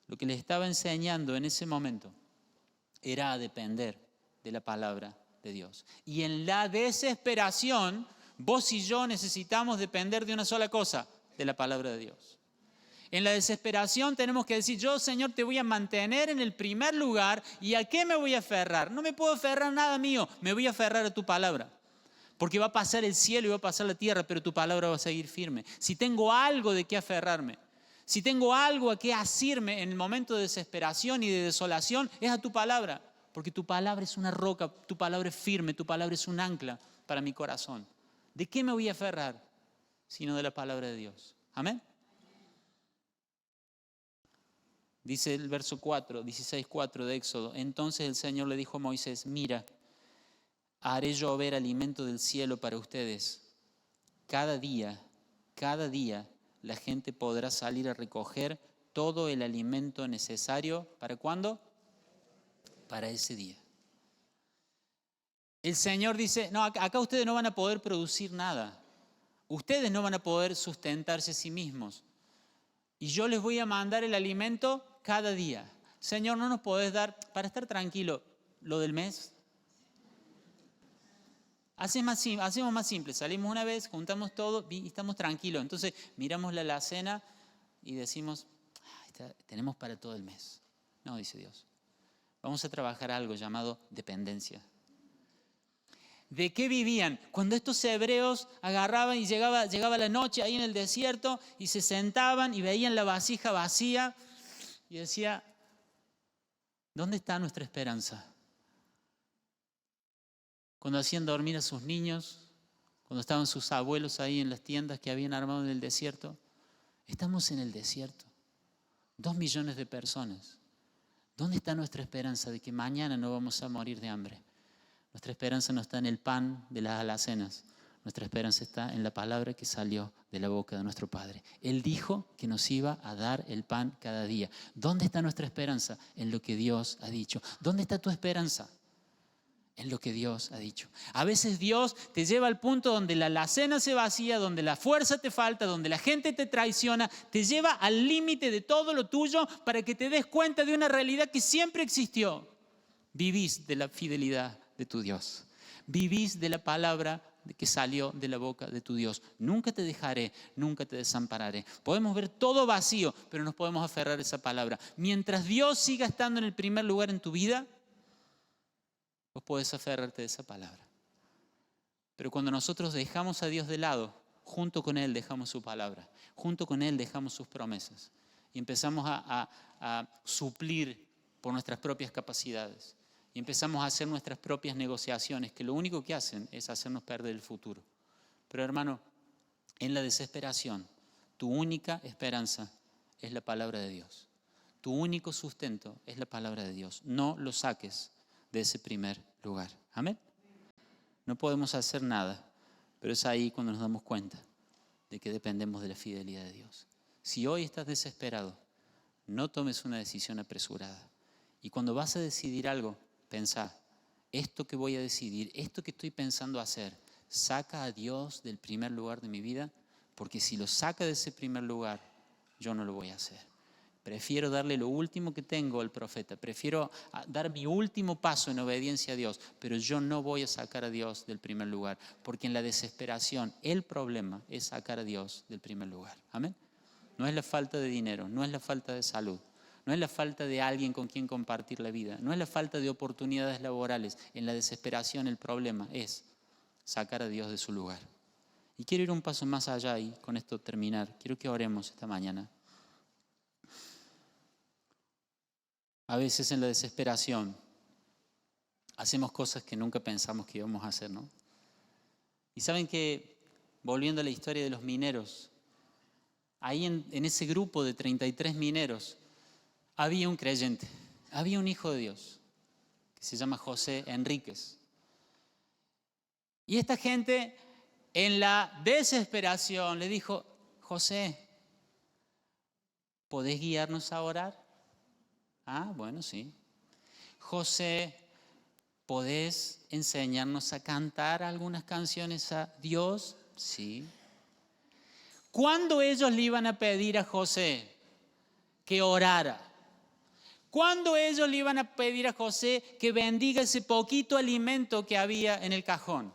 Lo que les estaba enseñando en ese momento era a depender de la palabra de Dios. Y en la desesperación, vos y yo necesitamos depender de una sola cosa, de la palabra de Dios. En la desesperación tenemos que decir, yo, Señor, te voy a mantener en el primer lugar. ¿Y a qué me voy a aferrar? No me puedo aferrar a nada mío, me voy a aferrar a tu palabra. Porque va a pasar el cielo y va a pasar la tierra, pero tu palabra va a seguir firme. Si tengo algo de qué aferrarme, si tengo algo a qué asirme en el momento de desesperación y de desolación, es a tu palabra. Porque tu palabra es una roca, tu palabra es firme, tu palabra es un ancla para mi corazón. ¿De qué me voy a aferrar? Sino de la palabra de Dios. Amén. Dice el verso 4, 16:4 de Éxodo. Entonces el Señor le dijo a Moisés, mira, haré llover alimento del cielo para ustedes. Cada día, la gente podrá salir a recoger todo el alimento necesario. ¿Para cuándo? para ese día. El Señor dice, no, acá ustedes no van a poder producir nada. Ustedes no van a poder sustentarse a sí mismos. Y yo les voy a mandar el alimento cada día. Señor, ¿no nos podés dar, para estar tranquilo, lo del mes? Hacemos más simple. Salimos una vez, juntamos todo y estamos tranquilos. Entonces miramos la alacena y decimos, tenemos para todo el mes. No, dice Dios. Vamos a trabajar algo llamado dependencia. ¿De qué vivían? Cuando estos hebreos agarraban y llegaba la noche ahí en el desierto y se sentaban y veían la vasija vacía y decía, ¿dónde está nuestra esperanza? Cuando hacían dormir a sus niños, cuando estaban sus abuelos ahí en las tiendas que habían armado en el desierto, estamos en el desierto, 2 millones de personas. ¿Dónde está nuestra esperanza de que mañana no vamos a morir de hambre? Nuestra esperanza no está en el pan de las alacenas. Nuestra esperanza está en la palabra que salió de la boca de nuestro Padre. Él dijo que nos iba a dar el pan cada día. ¿Dónde está nuestra esperanza? En lo que Dios ha dicho. ¿Dónde está tu esperanza? En lo que Dios ha dicho. A veces Dios te lleva al punto donde la alacena se vacía, donde la fuerza te falta, donde la gente te traiciona, te lleva al límite de todo lo tuyo para que te des cuenta de una realidad que siempre existió. Vivís de la fidelidad de tu Dios. Vivís de la palabra que salió de la boca de tu Dios. Nunca te dejaré, nunca te desampararé. Podemos ver todo vacío, pero nos podemos aferrar a esa palabra. Mientras Dios siga estando en el primer lugar en tu vida, vos podés aferrarte a esa palabra. Pero cuando nosotros dejamos a Dios de lado, junto con Él dejamos su palabra, junto con Él dejamos sus promesas y empezamos a suplir por nuestras propias capacidades. Y empezamos a hacer nuestras propias negociaciones, que lo único que hacen es hacernos perder el futuro. Pero hermano, en la desesperación, tu única esperanza es la palabra de Dios. Tu único sustento es la palabra de Dios. No lo saques de ese primer lugar. Amén. No podemos hacer nada, pero es ahí cuando nos damos cuenta de que dependemos de la fidelidad de Dios. Si hoy estás desesperado, no tomes una decisión apresurada. Y cuando vas a decidir algo, pensá, esto que voy a decidir, esto que estoy pensando hacer, ¿saca a Dios del primer lugar de mi vida? Porque si lo saca de ese primer lugar, yo no lo voy a hacer. Prefiero darle lo último que tengo al profeta, prefiero dar mi último paso en obediencia a Dios, pero yo no voy a sacar a Dios del primer lugar, porque en la desesperación el problema es sacar a Dios del primer lugar. Amén. No es la falta de dinero, no es la falta de salud. No es la falta de alguien con quien compartir la vida. No es la falta de oportunidades laborales. En la desesperación el problema es sacar a Dios de su lugar. Y quiero ir un paso más allá y con esto terminar. Quiero que oremos esta mañana. A veces en la desesperación hacemos cosas que nunca pensamos que íbamos a hacer, ¿no? Y saben que, volviendo a la historia de los mineros, ahí en ese grupo de 33 mineros, había un creyente, había un hijo de Dios que se llama José Enríquez. Y esta gente en la desesperación le dijo, José, ¿podés guiarnos a orar? Ah, bueno, sí. José, ¿podés enseñarnos a cantar algunas canciones a Dios? Sí. ¿Cuándo ellos le iban a pedir a José que orara? ¿Cuándo ellos le iban a pedir a José que bendiga ese poquito alimento que había en el cajón?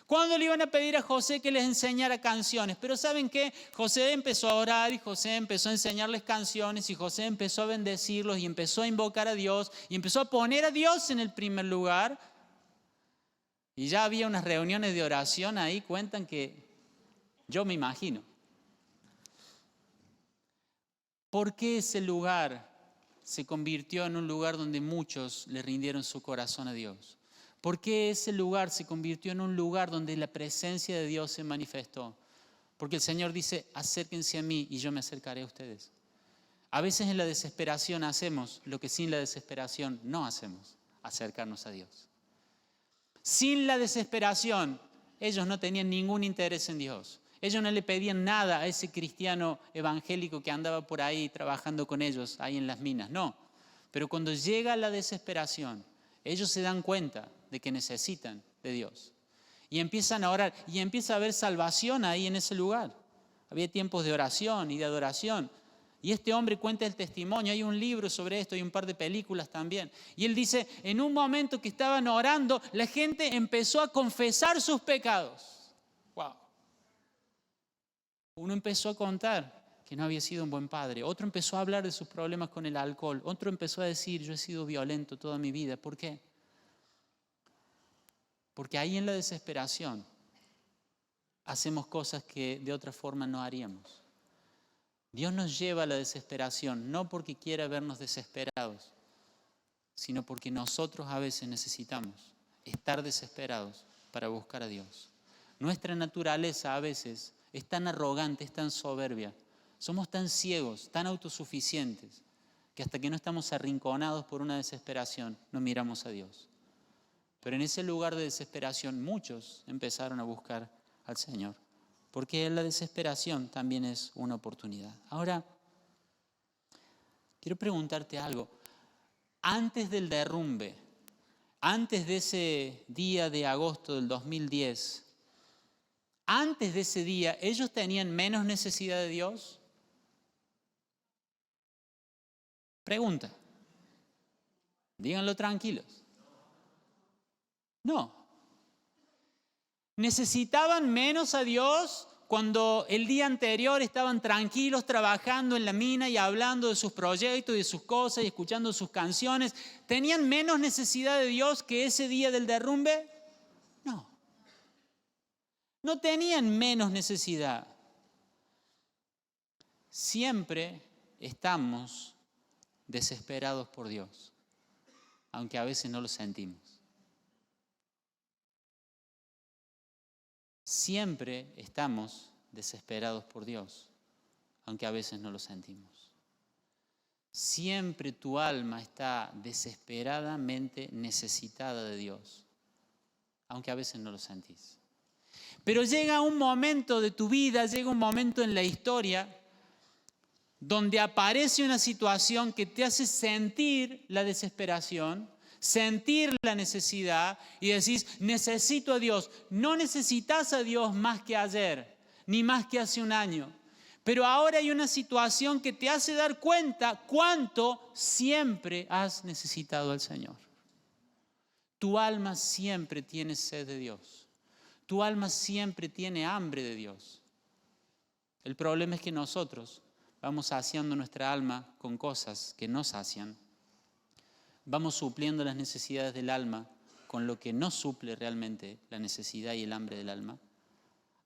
¿Cuándo le iban a pedir a José que les enseñara canciones? Pero ¿saben qué? José empezó a orar y José empezó a enseñarles canciones y José empezó a bendecirlos y empezó a invocar a Dios y empezó a poner a Dios en el primer lugar. Y ya había unas reuniones de oración ahí, cuentan que yo me imagino. ¿Por qué ese lugar se convirtió en un lugar donde muchos le rindieron su corazón a Dios? ¿Por qué ese lugar se convirtió en un lugar donde la presencia de Dios se manifestó? Porque el Señor dice, acérquense a mí y yo me acercaré a ustedes. A veces en la desesperación hacemos lo que sin la desesperación no hacemos, acercarnos a Dios. Sin la desesperación, ellos no tenían ningún interés en Dios. Ellos no le pedían nada a ese cristiano evangélico que andaba por ahí trabajando con ellos, ahí en las minas. No, pero cuando llega la desesperación, Ellos se dan cuenta de que necesitan de Dios. Y empiezan a orar. Y empieza a haber salvación ahí en ese lugar. Había tiempos de oración y de adoración. Y este hombre cuenta el testimonio. Hay un libro sobre esto y un par de películas también. Y él dice, en un momento que estaban orando, la gente empezó a confesar sus pecados. ¡Wow! Uno empezó a contar que no había sido un buen padre. Otro empezó a hablar de sus problemas con el alcohol. Otro empezó a decir, yo he sido violento toda mi vida. ¿Por qué? Porque ahí en la desesperación hacemos cosas que de otra forma no haríamos. Dios nos lleva a la desesperación, no porque quiera vernos desesperados, sino porque nosotros a veces necesitamos estar desesperados para buscar a Dios. Nuestra naturaleza a veces es tan arrogante, es tan soberbia. Somos tan ciegos, tan autosuficientes, que hasta que no estamos arrinconados por una desesperación, no miramos a Dios. Pero en ese lugar de desesperación muchos empezaron a buscar al Señor, porque la desesperación también es una oportunidad. Ahora, quiero preguntarte algo. Antes del derrumbe, antes de ese día de agosto del 2010, antes de ese día, ¿ellos tenían menos necesidad de Dios? Pregunta. Díganlo tranquilos. No. ¿Necesitaban menos a Dios cuando el día anterior estaban tranquilos trabajando en la mina y hablando de sus proyectos y de sus cosas y escuchando sus canciones? ¿Tenían menos necesidad de Dios que ese día del derrumbe? No. No tenían menos necesidad. Siempre estamos desesperados por Dios, aunque a veces no lo sentimos. Siempre estamos desesperados por Dios, aunque a veces no lo sentimos. Siempre tu alma está desesperadamente necesitada de Dios, aunque a veces no lo sentís. Pero llega un momento de tu vida, llega un momento en la historia donde aparece una situación que te hace sentir la desesperación, sentir la necesidad y decís, necesito a Dios. No necesitas a Dios más que ayer, ni más que hace un año. Pero ahora hay una situación que te hace dar cuenta cuánto siempre has necesitado al Señor. Tu alma siempre tiene sed de Dios. Tu alma siempre tiene hambre de Dios. El problema es que nosotros vamos saciando nuestra alma con cosas que no sacian. Vamos supliendo las necesidades del alma con lo que no suple realmente la necesidad y el hambre del alma,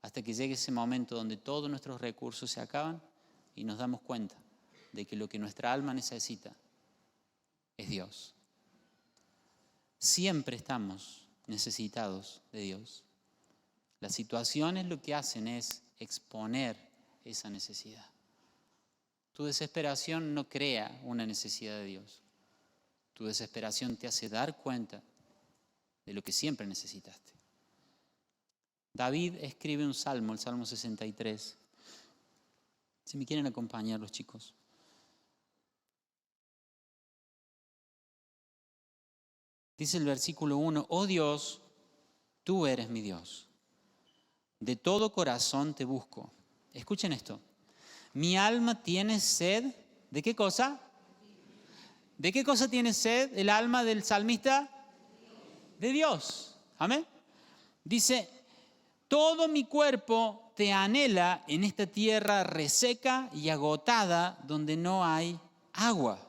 hasta que llegue ese momento donde todos nuestros recursos se acaban y nos damos cuenta de que lo que nuestra alma necesita es Dios. Siempre estamos necesitados de Dios. Las situaciones lo que hacen es exponer esa necesidad. Tu desesperación no crea una necesidad de Dios. Tu desesperación te hace dar cuenta de lo que siempre necesitaste. David escribe un salmo, el Salmo 63. Si me quieren acompañar los chicos. Dice el versículo 1, oh Dios, tú eres mi Dios. De todo corazón te busco. Escuchen esto. Mi alma tiene sed, ¿de qué cosa? ¿De qué cosa tiene sed el alma del salmista? De Dios. Amén. Dice, todo mi cuerpo te anhela en esta tierra reseca y agotada donde no hay agua.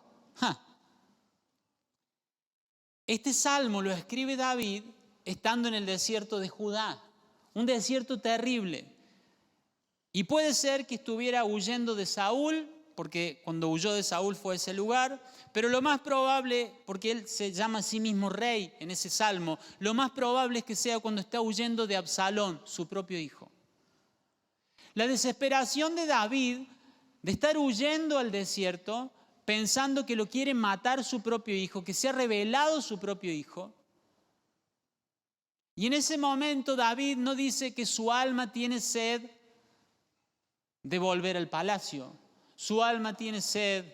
Este salmo lo escribe David estando en el desierto de Judá, un desierto terrible. Y puede ser que estuviera huyendo de Saúl, porque cuando huyó de Saúl fue a ese lugar, pero lo más probable, porque él se llama a sí mismo rey en ese salmo, lo más probable es que sea cuando está huyendo de Absalón, su propio hijo. La desesperación de David de estar huyendo al desierto, pensando que lo quiere matar su propio hijo, que se ha revelado su propio hijo. Y en ese momento David no dice que su alma tiene sed de volver al palacio. Su alma tiene sed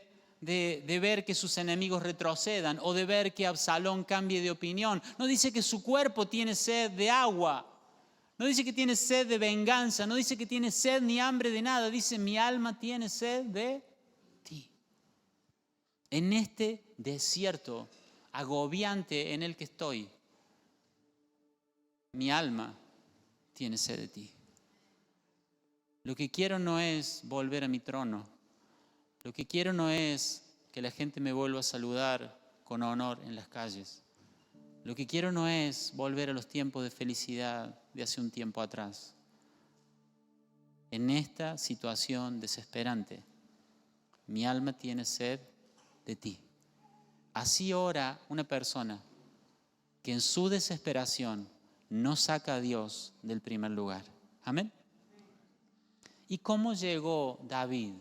de ver que sus enemigos retrocedan o de ver que Absalón cambie de opinión. No dice que su cuerpo tiene sed de agua. No dice que tiene sed de venganza. No dice que tiene sed ni hambre de nada. Dice, mi alma tiene sed de ti. En este desierto agobiante en el que estoy, mi alma tiene sed de ti. Lo que quiero no es volver a mi trono. Lo que quiero no es que la gente me vuelva a saludar con honor en las calles. Lo que quiero no es volver a los tiempos de felicidad de hace un tiempo atrás. En esta situación desesperante, mi alma tiene sed de ti. Así ora una persona que en su desesperación no saca a Dios del primer lugar. Amén. ¿Y cómo llegó David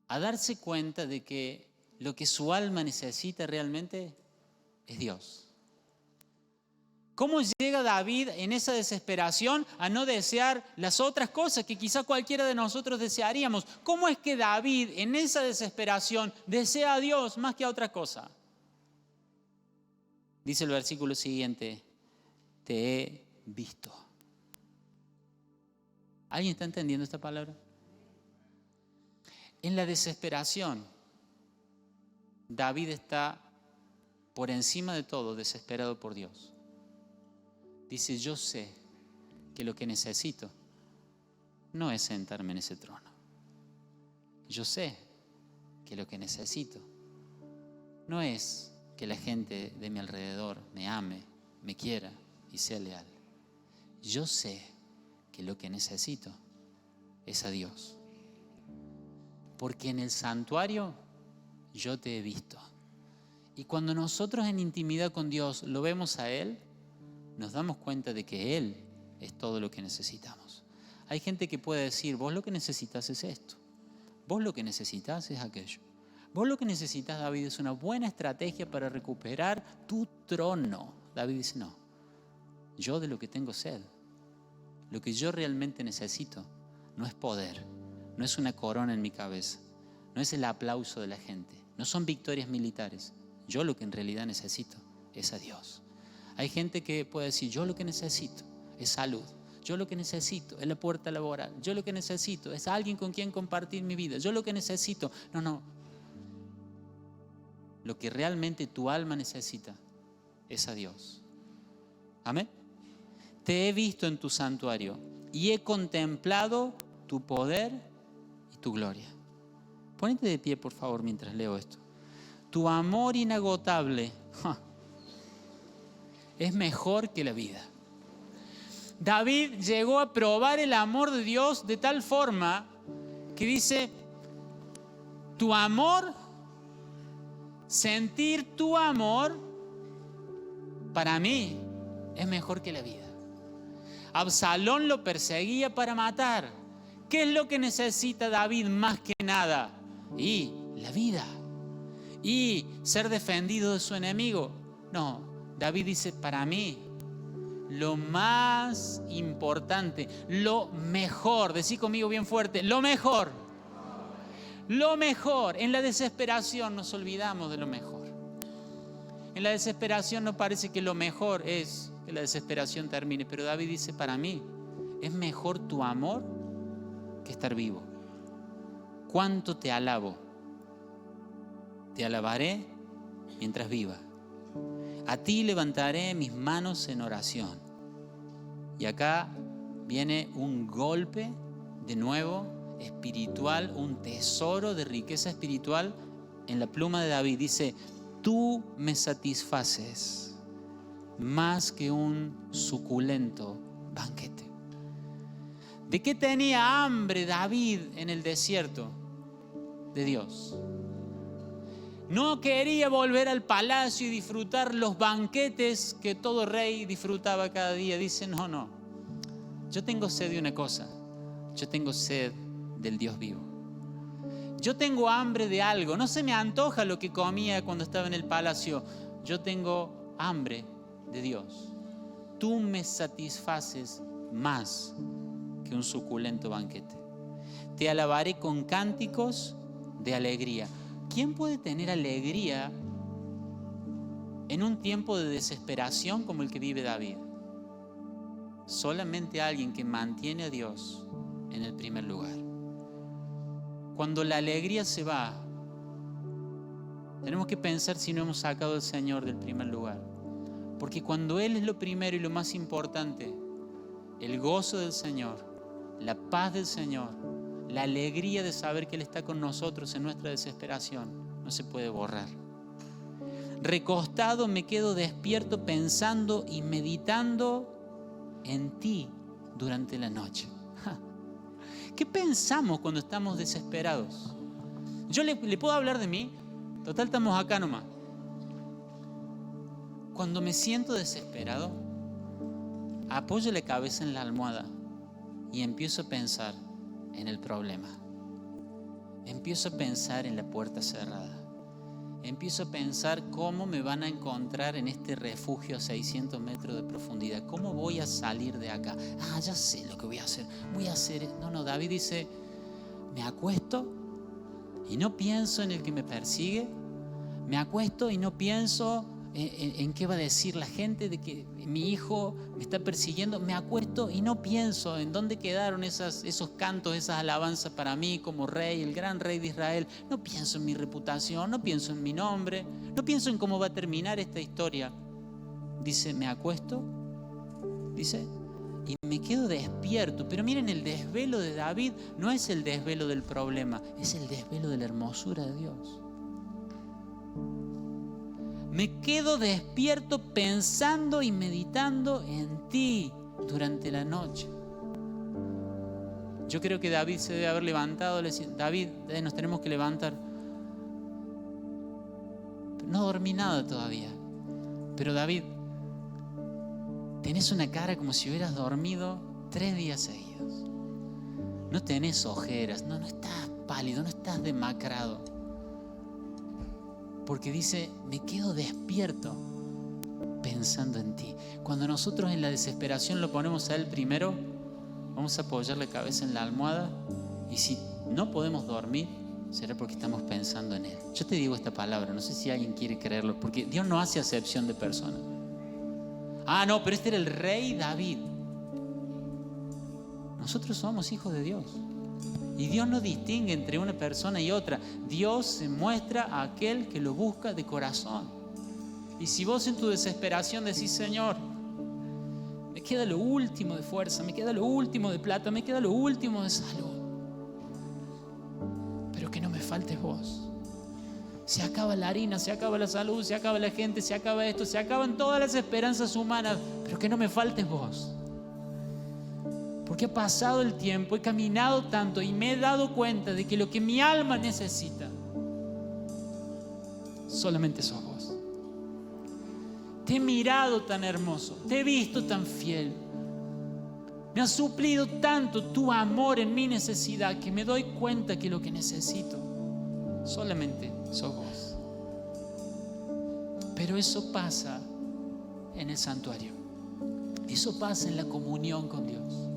a darse cuenta de que lo que su alma necesita realmente es Dios? ¿Cómo llega David en esa desesperación a no desear las otras cosas que quizá cualquiera de nosotros desearíamos? ¿Cómo es que David en esa desesperación desea a Dios más que a otra cosa? Dice el versículo siguiente, te he visto. ¿Alguien está entendiendo esta palabra? En la desesperación, David está por encima de todo desesperado por Dios. Dice, yo sé que lo que necesito no es sentarme en ese trono. Yo sé que lo que necesito no es que la gente de mi alrededor me ame, me quiera y sea leal. Yo sé que lo que necesito es a Dios. Porque en el santuario yo te he visto. Y cuando nosotros en intimidad con Dios lo vemos a Él, nos damos cuenta de que Él es todo lo que necesitamos. Hay gente que puede decir, vos lo que necesitas es esto. Vos lo que necesitas es aquello. Vos lo que necesitas, David, es una buena estrategia para recuperar tu trono. David dice, no. Yo de lo que tengo sed, lo que yo realmente necesito, no es poder, no es una corona en mi cabeza, no es el aplauso de la gente, no son victorias militares. Yo lo que en realidad necesito es a Dios. Hay gente que puede decir, yo lo que necesito es salud. Yo lo que necesito es la puerta laboral. Yo lo que necesito es alguien con quien compartir mi vida. Yo lo que necesito... No. Lo que realmente tu alma necesita es a Dios. Amén. Te he visto en tu santuario y he contemplado tu poder y tu gloria. Ponete de pie, por favor, mientras leo esto. Tu amor inagotable es mejor que la vida. David llegó a probar el amor de Dios de tal forma que dice, tu amor, sentir tu amor, para mí es mejor que la vida. Absalón lo perseguía para matar. ¿Qué es lo que necesita David más que nada? Y la vida. Y ser defendido de su enemigo. No, David dice, para mí, lo más importante, lo mejor, decí conmigo bien fuerte, lo mejor. Lo mejor. En la desesperación nos olvidamos de lo mejor. En la desesperación nos parece que lo mejor es que la desesperación termine. Pero David dice, para mí, es mejor tu amor que estar vivo. ¿Cuánto te alabo? Te alabaré mientras viva. A ti levantaré mis manos en oración. Y acá viene un golpe de nuevo espiritual, un tesoro de riqueza espiritual en la pluma de David. Dice, tú me satisfaces más que un suculento banquete. ¿De qué tenía hambre David en el desierto? De Dios. No quería volver al palacio y disfrutar los banquetes que todo rey disfrutaba cada día. Dice, no. Yo tengo sed de una cosa. Yo tengo sed del Dios vivo. Yo tengo hambre de algo. No se me antoja lo que comía cuando estaba en el palacio. Yo tengo hambre de Dios. Tú me satisfaces más que un suculento banquete. Te alabaré con cánticos de alegría. ¿Quién puede tener alegría en un tiempo de desesperación como el que vive David? Solamente alguien que mantiene a Dios en el primer lugar. Cuando la alegría se va, tenemos que pensar si no hemos sacado al Señor del primer lugar. Porque cuando Él es lo primero y lo más importante, el gozo del Señor, la paz del Señor, la alegría de saber que Él está con nosotros en nuestra desesperación, no se puede borrar. Recostado me quedo despierto pensando y meditando en ti durante la noche. ¿Qué pensamos cuando estamos desesperados? Yo le puedo hablar de mí. Total, estamos acá nomás. Cuando me siento desesperado, apoyo la cabeza en la almohada y empiezo a pensar en el problema. Empiezo a pensar en la puerta cerrada. Empiezo a pensar cómo me van a encontrar en este refugio a 600 metros de profundidad. ¿Cómo voy a salir de acá? Ya sé lo que voy a hacer. Voy a hacer... No, David dice, me acuesto y no pienso en el que me persigue. Me acuesto y no pienso en qué va a decir la gente de que mi hijo me está persiguiendo. Me acuesto y no pienso en dónde quedaron esos cantos, esas alabanzas para mí como rey, el gran rey de Israel. No pienso en mi reputación, no pienso en mi nombre, no pienso en cómo va a terminar esta historia. Dice, me acuesto, dice, y me quedo despierto. Pero miren, el desvelo de David no es el desvelo del problema, es el desvelo de la hermosura de Dios. Me quedo despierto pensando y meditando en ti durante la noche. Yo creo que David se debe haber levantado. Le decía, David, nos tenemos que levantar. No dormí nada todavía. Pero David, tenés una cara como si hubieras dormido 3 días seguidos. No tenés ojeras, no estás pálido, no estás demacrado. Porque dice, me quedo despierto pensando en ti. Cuando nosotros en la desesperación lo ponemos a Él primero, vamos a apoyar la cabeza en la almohada y si no podemos dormir, será porque estamos pensando en Él. Yo te digo esta palabra, no sé si alguien quiere creerlo, porque Dios no hace acepción de personas. No, pero este era el rey David. Nosotros somos hijos de Dios. Y Dios no distingue entre una persona y otra. Dios se muestra a aquel que lo busca de corazón. Y si vos en tu desesperación decís, Señor, me queda lo último de fuerza, me queda lo último de plata, me queda lo último de salud, pero que no me faltes vos. Se acaba la harina, se acaba la salud, se acaba la gente, se acaba esto, se acaban todas las esperanzas humanas, pero que no me faltes vos. Porque ha pasado el tiempo, he caminado tanto y me he dado cuenta de que lo que mi alma necesita solamente sos vos. Te he mirado tan hermoso, te he visto tan fiel. Me has suplido tanto tu amor en mi necesidad que me doy cuenta que lo que necesito solamente sos vos. Pero eso pasa en el santuario. Eso pasa en la comunión con Dios.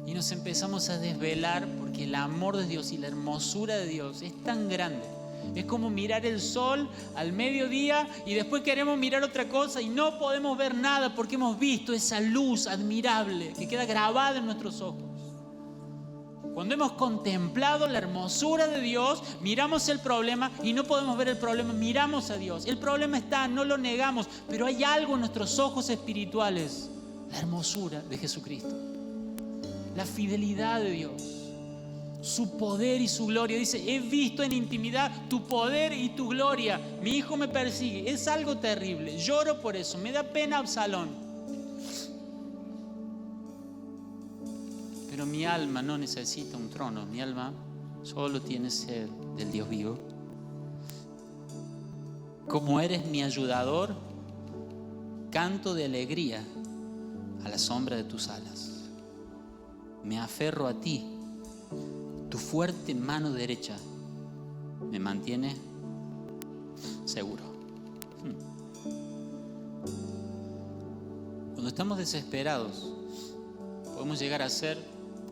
Y nos empezamos a desvelar porque el amor de Dios y la hermosura de Dios es tan grande. Es como mirar el sol al mediodía y después queremos mirar otra cosa y no podemos ver nada porque hemos visto esa luz admirable que queda grabada en nuestros ojos. Cuando hemos contemplado la hermosura de Dios, miramos el problema y no podemos ver el problema, miramos a Dios. El problema está, no lo negamos, pero hay algo en nuestros ojos espirituales, la hermosura de Jesucristo. La fidelidad de Dios, su poder y su gloria. Dice, he visto en intimidad tu poder y tu gloria. Mi hijo me persigue, es algo terrible, lloro por eso, me da pena Absalón. Pero mi alma no necesita un trono, mi alma solo tiene sed del Dios vivo. Como eres mi ayudador, canto de alegría a la sombra de tus alas. Me aferro a ti, tu fuerte mano derecha me mantiene seguro. Cuando estamos desesperados, podemos llegar a hacer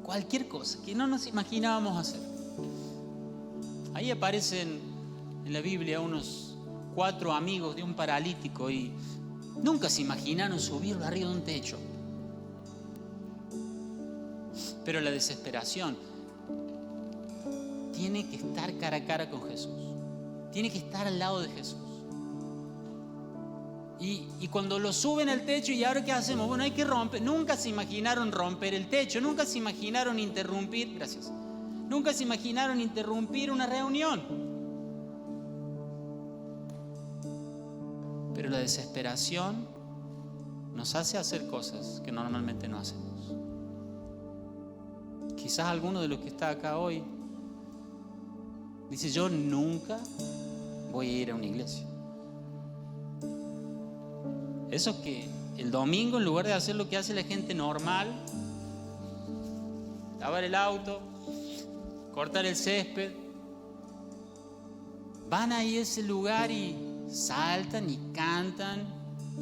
cualquier cosa que no nos imaginábamos hacer. Ahí aparecen en la Biblia unos 4 amigos de un paralítico y nunca se imaginaron subirlo arriba de un techo. Pero la desesperación tiene que estar cara a cara con Jesús. Tiene que estar al lado de Jesús. Y cuando lo suben al techo, ¿y ahora qué hacemos? Bueno, hay que romper. Nunca se imaginaron romper el techo. Nunca se imaginaron interrumpir. Gracias. Nunca se imaginaron interrumpir una reunión. Pero la desesperación nos hace hacer cosas que normalmente no hacemos. Quizás alguno de los que está acá hoy dice: yo nunca voy a ir a una iglesia. Eso que el domingo, en lugar de hacer lo que hace la gente normal, lavar el auto, cortar el césped, van ahí a ese lugar y saltan y cantan,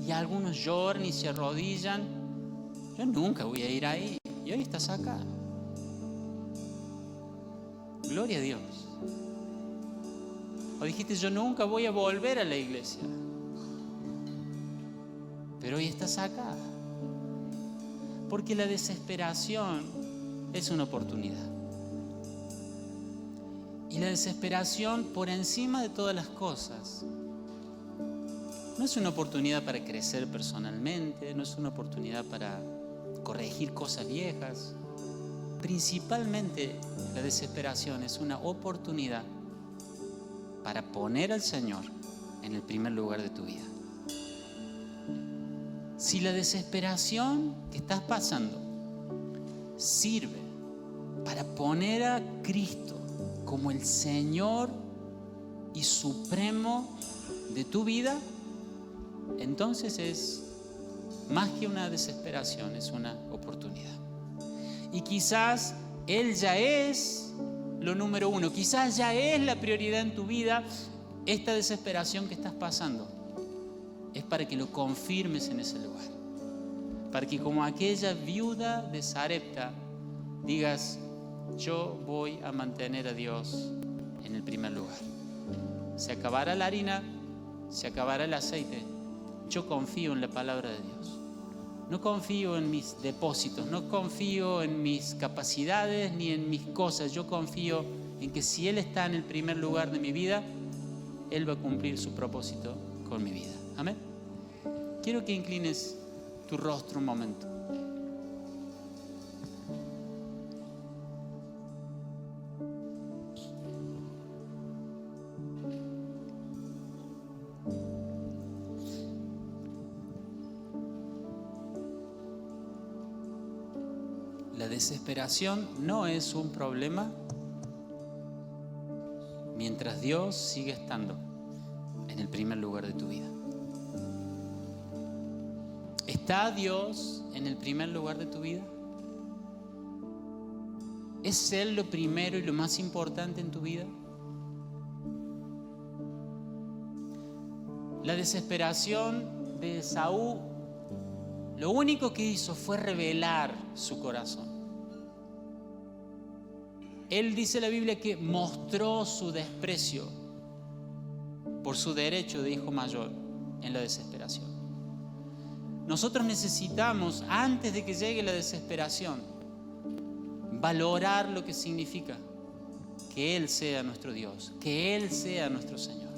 y algunos lloran y se arrodillan. Yo nunca voy a ir ahí, y hoy estás acá. Gloria a Dios. O dijiste: yo nunca voy a volver a la iglesia, pero hoy estás acá. Porque la desesperación es una oportunidad. Y la desesperación, por encima de todas las cosas, no es una oportunidad para crecer personalmente, no es una oportunidad para corregir cosas viejas. Principalmente la desesperación es una oportunidad para poner al Señor en el primer lugar de tu vida. Si la desesperación que estás pasando sirve para poner a Cristo como el Señor y Supremo de tu vida, entonces es más que una desesperación, es una oportunidad. Y quizás Él ya es lo número uno, quizás ya es la prioridad en tu vida. Esta desesperación que estás pasando es para que lo confirmes en ese lugar, para que, como aquella viuda de Sarepta, digas: yo voy a mantener a Dios en el primer lugar. Se acabará la harina, se acabará el aceite, yo confío en la palabra de Dios. No confío en mis depósitos, no confío en mis capacidades ni en mis cosas. Yo confío en que si Él está en el primer lugar de mi vida, Él va a cumplir su propósito con mi vida. Amén. Quiero que inclines tu rostro un momento. La desesperación no es un problema mientras Dios sigue estando en el primer lugar de tu vida. ¿Está Dios en el primer lugar de tu vida? ¿Es Él lo primero y lo más importante en tu vida? La desesperación de Esaú, lo único que hizo fue revelar su corazón. Él, dice la Biblia, que mostró su desprecio por su derecho de hijo mayor en la desesperación. Nosotros necesitamos, antes de que llegue la desesperación, valorar lo que significa que Él sea nuestro Dios, que Él sea nuestro Señor.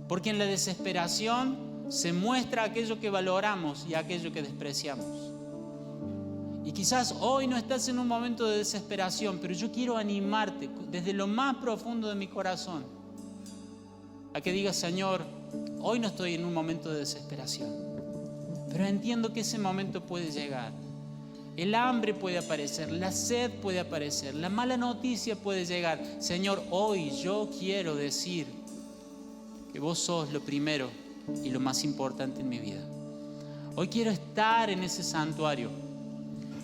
Porque en la desesperación se muestra aquello que valoramos y aquello que despreciamos. Y quizás hoy no estás en un momento de desesperación, pero yo quiero animarte desde lo más profundo de mi corazón a que digas: Señor, hoy no estoy en un momento de desesperación, pero entiendo que ese momento puede llegar. El hambre puede aparecer, la sed puede aparecer, la mala noticia puede llegar. Señor, hoy yo quiero decir que vos sos lo primero y lo más importante en mi vida. Hoy quiero estar en ese santuario.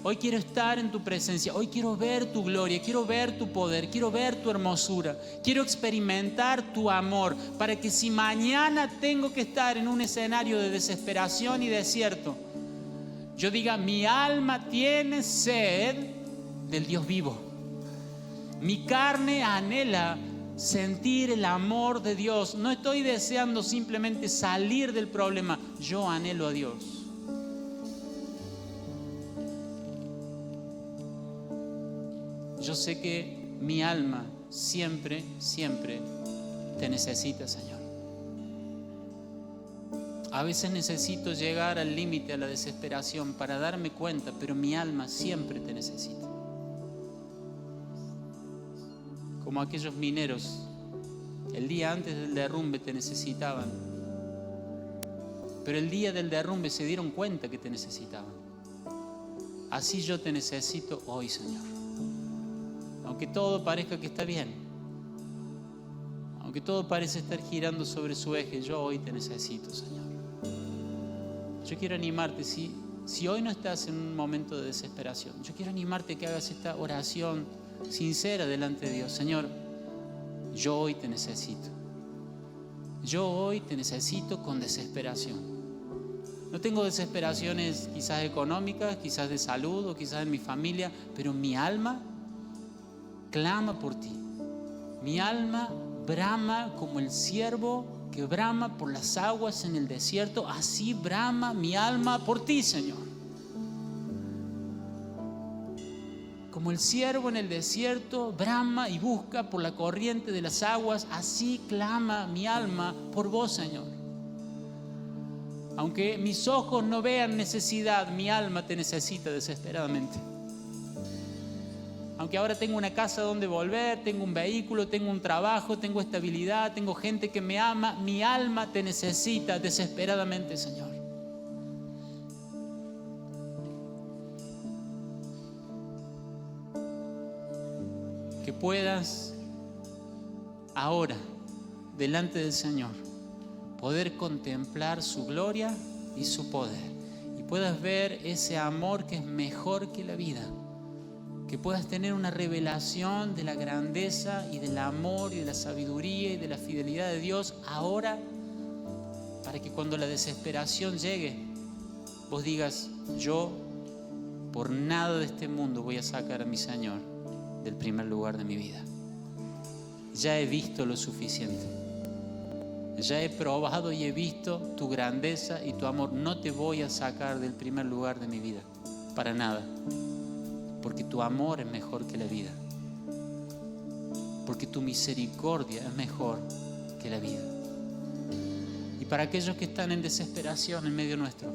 Hoy quiero estar en tu presencia. Hoy quiero ver tu gloria, quiero ver tu poder, quiero ver tu hermosura. Quiero experimentar tu amor para que si mañana tengo que estar en un escenario de desesperación y desierto, yo diga: mi alma tiene sed del Dios vivo. Mi carne anhela sentir el amor de Dios. No estoy deseando simplemente salir del problema. Yo anhelo a Dios. Yo sé que mi alma siempre, siempre te necesita, Señor. A veces necesito llegar al límite, a la desesperación para darme cuenta, pero mi alma siempre te necesita. Como aquellos mineros, el día antes del derrumbe te necesitaban, pero el día del derrumbe se dieron cuenta que te necesitaban. Así yo te necesito hoy, Señor. Aunque todo parezca que está bien, aunque todo parece estar girando sobre su eje, yo hoy te necesito, Señor. Yo quiero animarte, si hoy no estás en un momento de desesperación, yo quiero animarte que hagas esta oración sincera delante de Dios. Señor, yo hoy te necesito. Yo hoy te necesito con desesperación. No tengo desesperaciones quizás económicas, quizás de salud o quizás en mi familia, pero mi alma clama por ti. Mi alma brama como el ciervo que brama por las aguas en el desierto. Así brama mi alma por ti, Señor. Como el ciervo en el desierto brama y busca por la corriente de las aguas, así clama mi alma por vos, Señor. Aunque mis ojos no vean necesidad, mi alma te necesita desesperadamente. Aunque ahora tengo una casa donde volver, tengo un vehículo, tengo un trabajo, tengo estabilidad, tengo gente que me ama, mi alma te necesita desesperadamente, Señor. Que puedas ahora, delante del Señor, poder contemplar su gloria y su poder. Y puedas ver ese amor que es mejor que la vida. Que puedas tener una revelación de la grandeza y del amor y de la sabiduría y de la fidelidad de Dios ahora, para que cuando la desesperación llegue, vos digas: yo por nada de este mundo voy a sacar a mi Señor del primer lugar de mi vida. Ya he visto lo suficiente. Ya he probado y he visto tu grandeza y tu amor. No te voy a sacar del primer lugar de mi vida, para nada. Porque tu amor es mejor que la vida. Porque tu misericordia es mejor que la vida. Y para aquellos que están en desesperación en medio nuestro,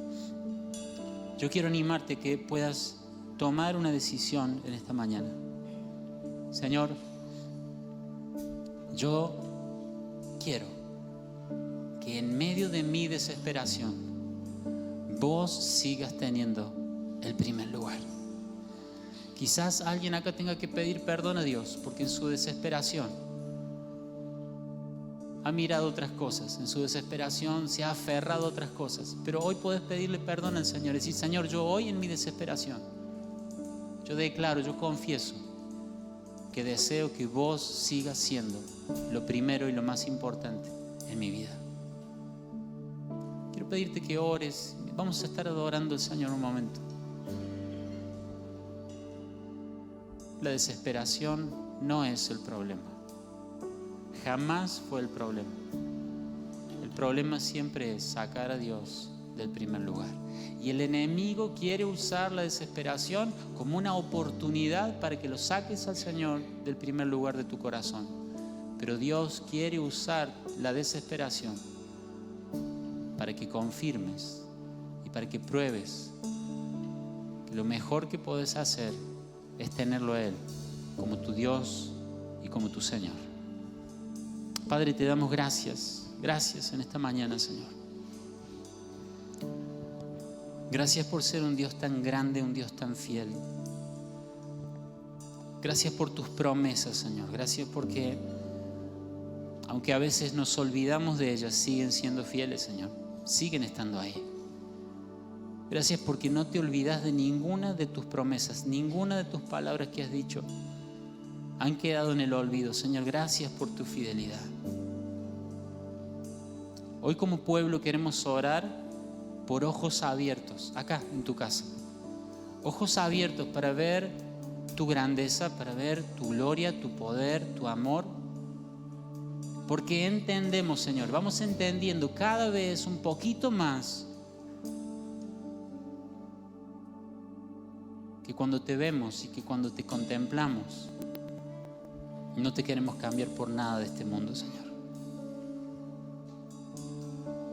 yo quiero animarte que puedas tomar una decisión en esta mañana. Señor, yo quiero que en medio de mi desesperación vos sigas teniendo el primer lugar. Quizás alguien acá tenga que pedir perdón a Dios porque en su desesperación ha mirado otras cosas, en su desesperación se ha aferrado a otras cosas. Pero hoy podés pedirle perdón al Señor y decir: Señor, yo hoy en mi desesperación, yo declaro, yo confieso que deseo que vos sigas siendo lo primero y lo más importante en mi vida. Quiero pedirte que ores. Vamos a estar adorando al Señor un momento. La desesperación no es el problema. Jamás fue el problema. El problema siempre es sacar a Dios del primer lugar. Y el enemigo quiere usar la desesperación como una oportunidad para que lo saques al Señor del primer lugar de tu corazón. Pero Dios quiere usar la desesperación para que confirmes y para que pruebes que lo mejor que puedes hacer es tenerlo a Él como tu Dios y como tu Señor. Padre, te damos gracias. Gracias en esta mañana, Señor. Gracias por ser un Dios tan grande, un Dios tan fiel. Gracias por tus promesas, Señor. Gracias porque, aunque a veces nos olvidamos de ellas, siguen siendo fieles, Señor. Siguen estando ahí. Gracias porque no te olvidas de ninguna de tus promesas, ninguna de tus palabras que has dicho han quedado en el olvido. Señor, gracias por tu fidelidad. Hoy como pueblo queremos orar por ojos abiertos, acá en tu casa. Ojos abiertos para ver tu grandeza, para ver tu gloria, tu poder, tu amor. Porque entendemos, Señor, vamos entendiendo cada vez un poquito más que cuando te vemos y que cuando te contemplamos, no te queremos cambiar por nada de este mundo, Señor.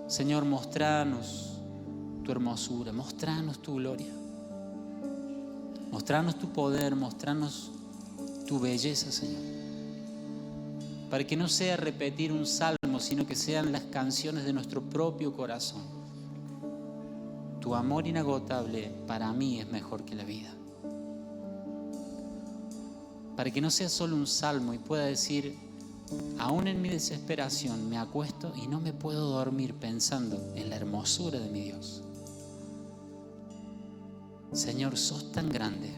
Señor, mostranos tu hermosura, mostranos tu gloria, mostranos tu poder, mostranos tu belleza, Señor. Para que no sea repetir un salmo, sino que sean las canciones de nuestro propio corazón. Tu amor inagotable para mí es mejor que la vida. Para que no sea solo un salmo y pueda decir, aún en mi desesperación me acuesto y no me puedo dormir pensando en la hermosura de mi Dios. Señor, sos tan grande,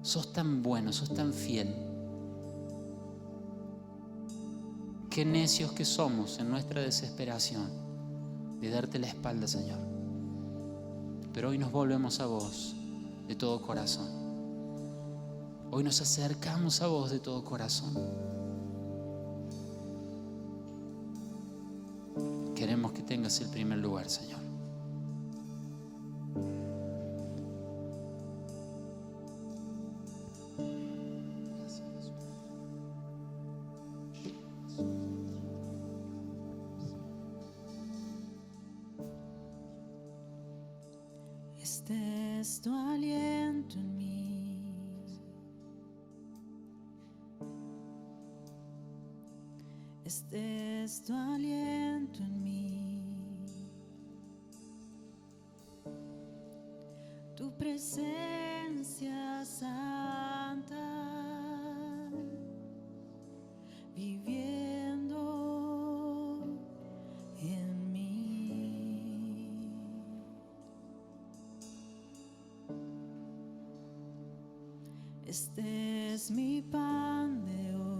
sos tan bueno, sos tan fiel. Qué necios que somos en nuestra desesperación de darte la espalda, Señor. Pero hoy nos volvemos a vos de todo corazón. Hoy nos acercamos a vos de todo corazón. Queremos que tengas el primer lugar, Señor.
Este es tu aliento en mí. Este es tu aliento en mí. Tu presencia santa, viviendo en mí. Este es mi pan de hoy.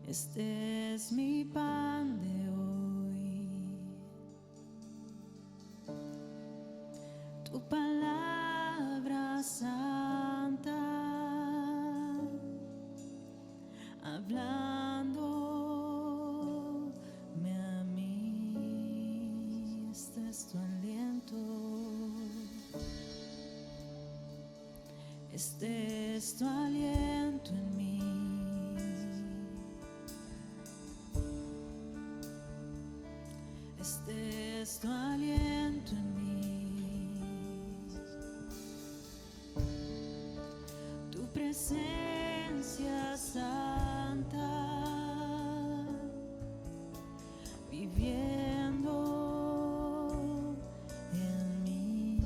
Este es mi pan de hoy. Tu palabra santa, hablándome a mí. Este es tu aliento. Este es tu aliento en mí. Este es tu aliento en mí. Tu presencia santa, viviendo en mí.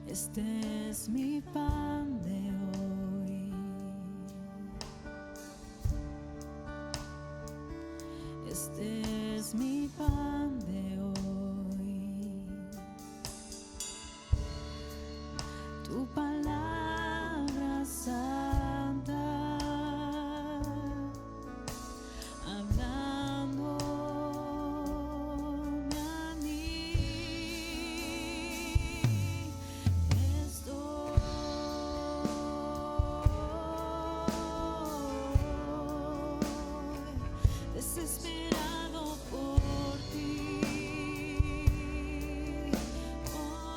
Este es mi pan de hoy. Este es mi pan de hoy. Tu palabra santa, hablándome a mí. Estoy desesperado por ti. Oh,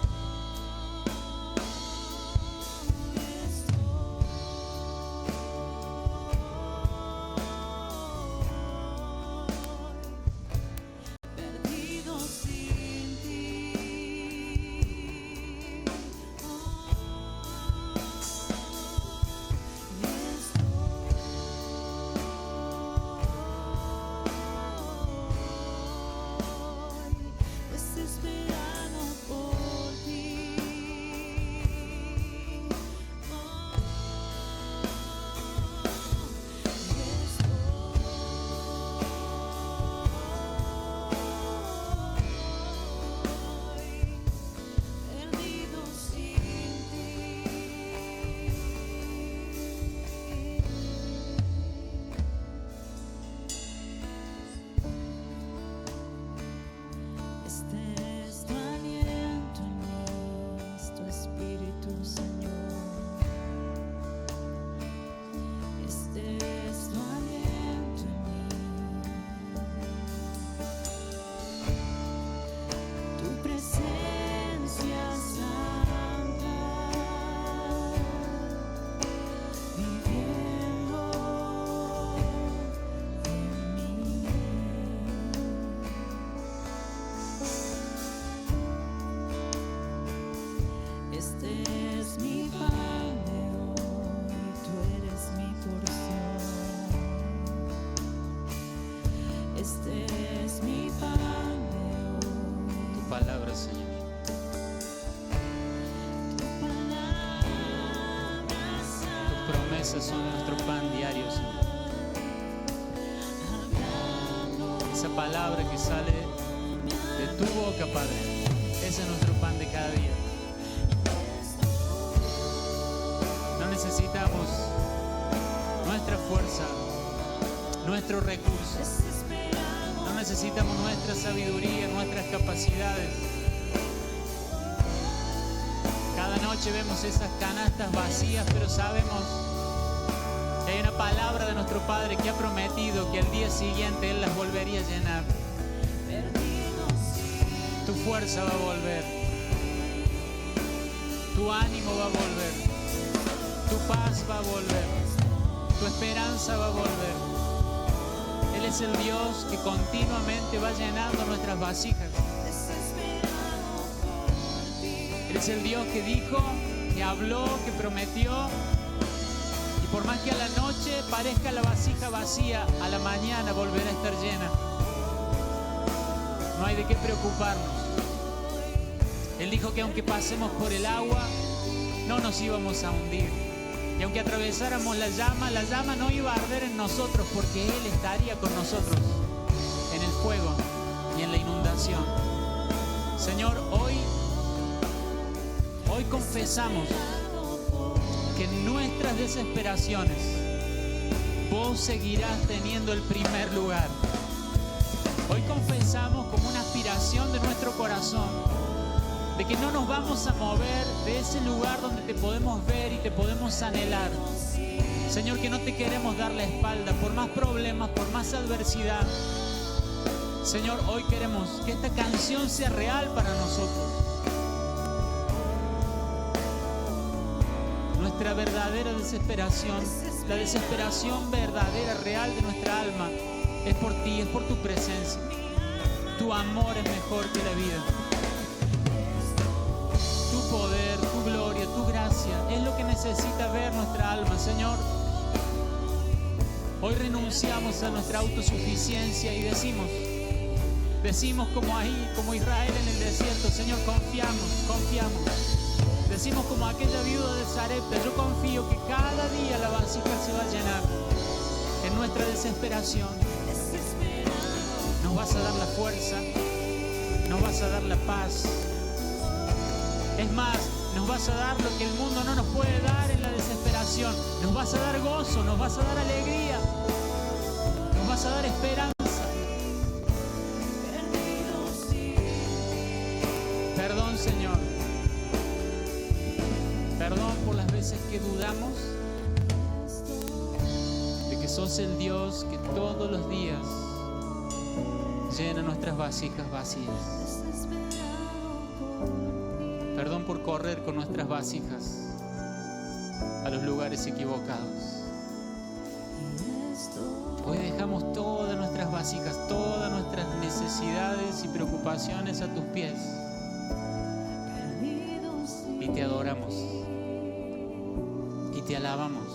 promesas son nuestro pan diario, Señor. Esa palabra que sale de tu boca, Padre, ese es nuestro pan de cada día. No necesitamos nuestra fuerza, nuestros recursos. No necesitamos nuestra sabiduría, nuestras capacidades. Cada noche vemos esas canastas vacías, pero sabemos que hay una palabra de nuestro Padre que ha prometido que al día siguiente Él las volvería a llenar. Tu fuerza va a volver, tu ánimo va a volver, tu paz va a volver, tu esperanza va a volver. Él es el Dios que continuamente va llenando nuestras vasijas. Él es el Dios que dijo, que habló, que prometió. Y por más que a la noche parezca la vasija vacía, a la mañana volverá a estar llena. No hay de qué preocuparnos. Él dijo que aunque pasemos por el agua, no nos íbamos a hundir. Y aunque atravesáramos la llama no iba a arder en nosotros, porque Él estaría con nosotros en el fuego y en la inundación. Señor, hoy confesamos que en nuestras desesperaciones vos seguirás teniendo el primer lugar. Hoy confesamos como una aspiración de nuestro corazón de que no nos vamos a mover de ese lugar donde te podemos ver y te podemos anhelar. Señor, que no te queremos dar la espalda por más problemas, por más adversidad. Señor, hoy queremos que esta canción sea real para nosotros. Nuestra verdadera desesperación, la desesperación verdadera, real de nuestra alma, es por ti, es por tu presencia. Tu amor es mejor que la vida. Tu poder, tu gloria, tu gracia es lo que necesita ver nuestra alma, Señor. Hoy renunciamos a nuestra autosuficiencia y decimos como ahí, como Israel en el desierto, Señor, confiamos. Decimos como aquella viuda de Sarepta, yo confío que cada día la vasija se va a llenar. En nuestra desesperación nos vas a dar la fuerza, nos vas a dar la paz. Es más, nos vas a dar lo que el mundo no nos puede dar en la desesperación. Nos vas a dar gozo, nos vas a dar alegría, nos vas a dar esperanza. Perdón, Señor. Perdón por las veces que dudamos de que sos el Dios que todos los días llena nuestras vasijas vacías. Perdón por correr con nuestras vasijas a los lugares equivocados. Hoy dejamos todas nuestras vasijas, todas nuestras necesidades y preocupaciones a tus pies y te adoramos. Te alabamos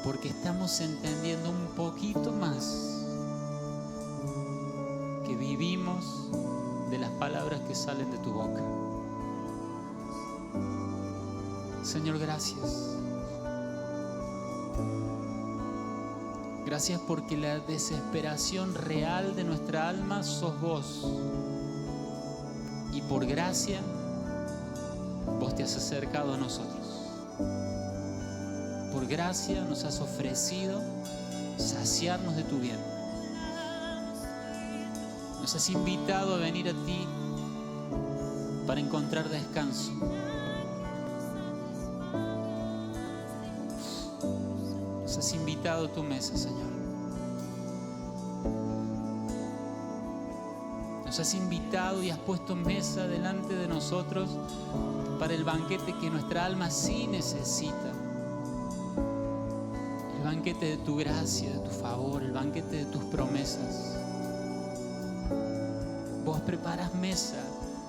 porque estamos entendiendo un poquito más que vivimos de las palabras que salen de tu boca. Señor, gracias. Gracias porque la desesperación real de nuestra alma sos vos, y por gracia vos te has acercado a nosotros. Por gracia nos has ofrecido saciarnos de tu bien. Nos has invitado a venir a ti para encontrar descanso. Nos has invitado a tu mesa, Señor. Nos has invitado y has puesto mesa delante de nosotros para el banquete que nuestra alma sí necesita. El banquete de tu gracia, de tu favor, el banquete de tus promesas. Vos preparas mesa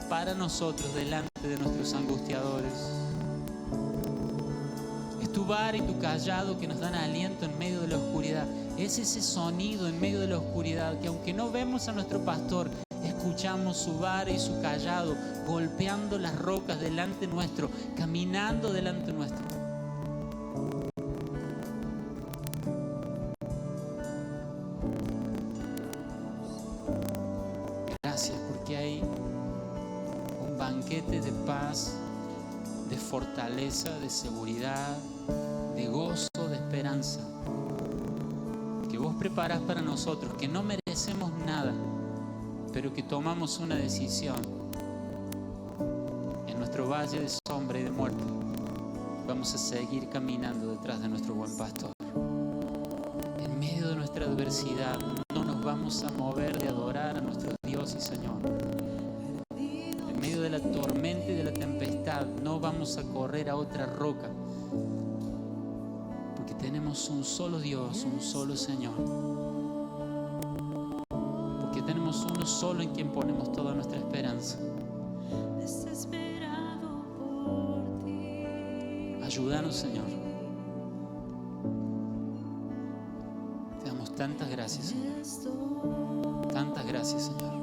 para nosotros delante de nuestros angustiadores. Es tu vara y tu callado que nos dan aliento en medio de la oscuridad. Es ese sonido en medio de la oscuridad que, aunque no vemos a nuestro pastor, escuchamos su vara y su callado golpeando las rocas delante nuestro, caminando delante nuestro. banquete de paz, de fortaleza, de seguridad, de gozo, de esperanza que vos preparás para nosotros, que no merecemos nada, pero que tomamos una decisión en nuestro valle de sombra y de muerte. Vamos a seguir caminando detrás de nuestro buen pastor. En medio de nuestra adversidad no nos vamos a mover de adorar a nuestro Dios y Señor. En medio de la tormenta y de la tempestad no vamos a correr a otra roca, porque tenemos un solo Dios, un solo Señor, porque tenemos uno solo en quien ponemos toda nuestra esperanza.
Desesperado por ti.
Ayúdanos, Señor. Te damos tantas gracias, Señor. Tantas gracias, Señor.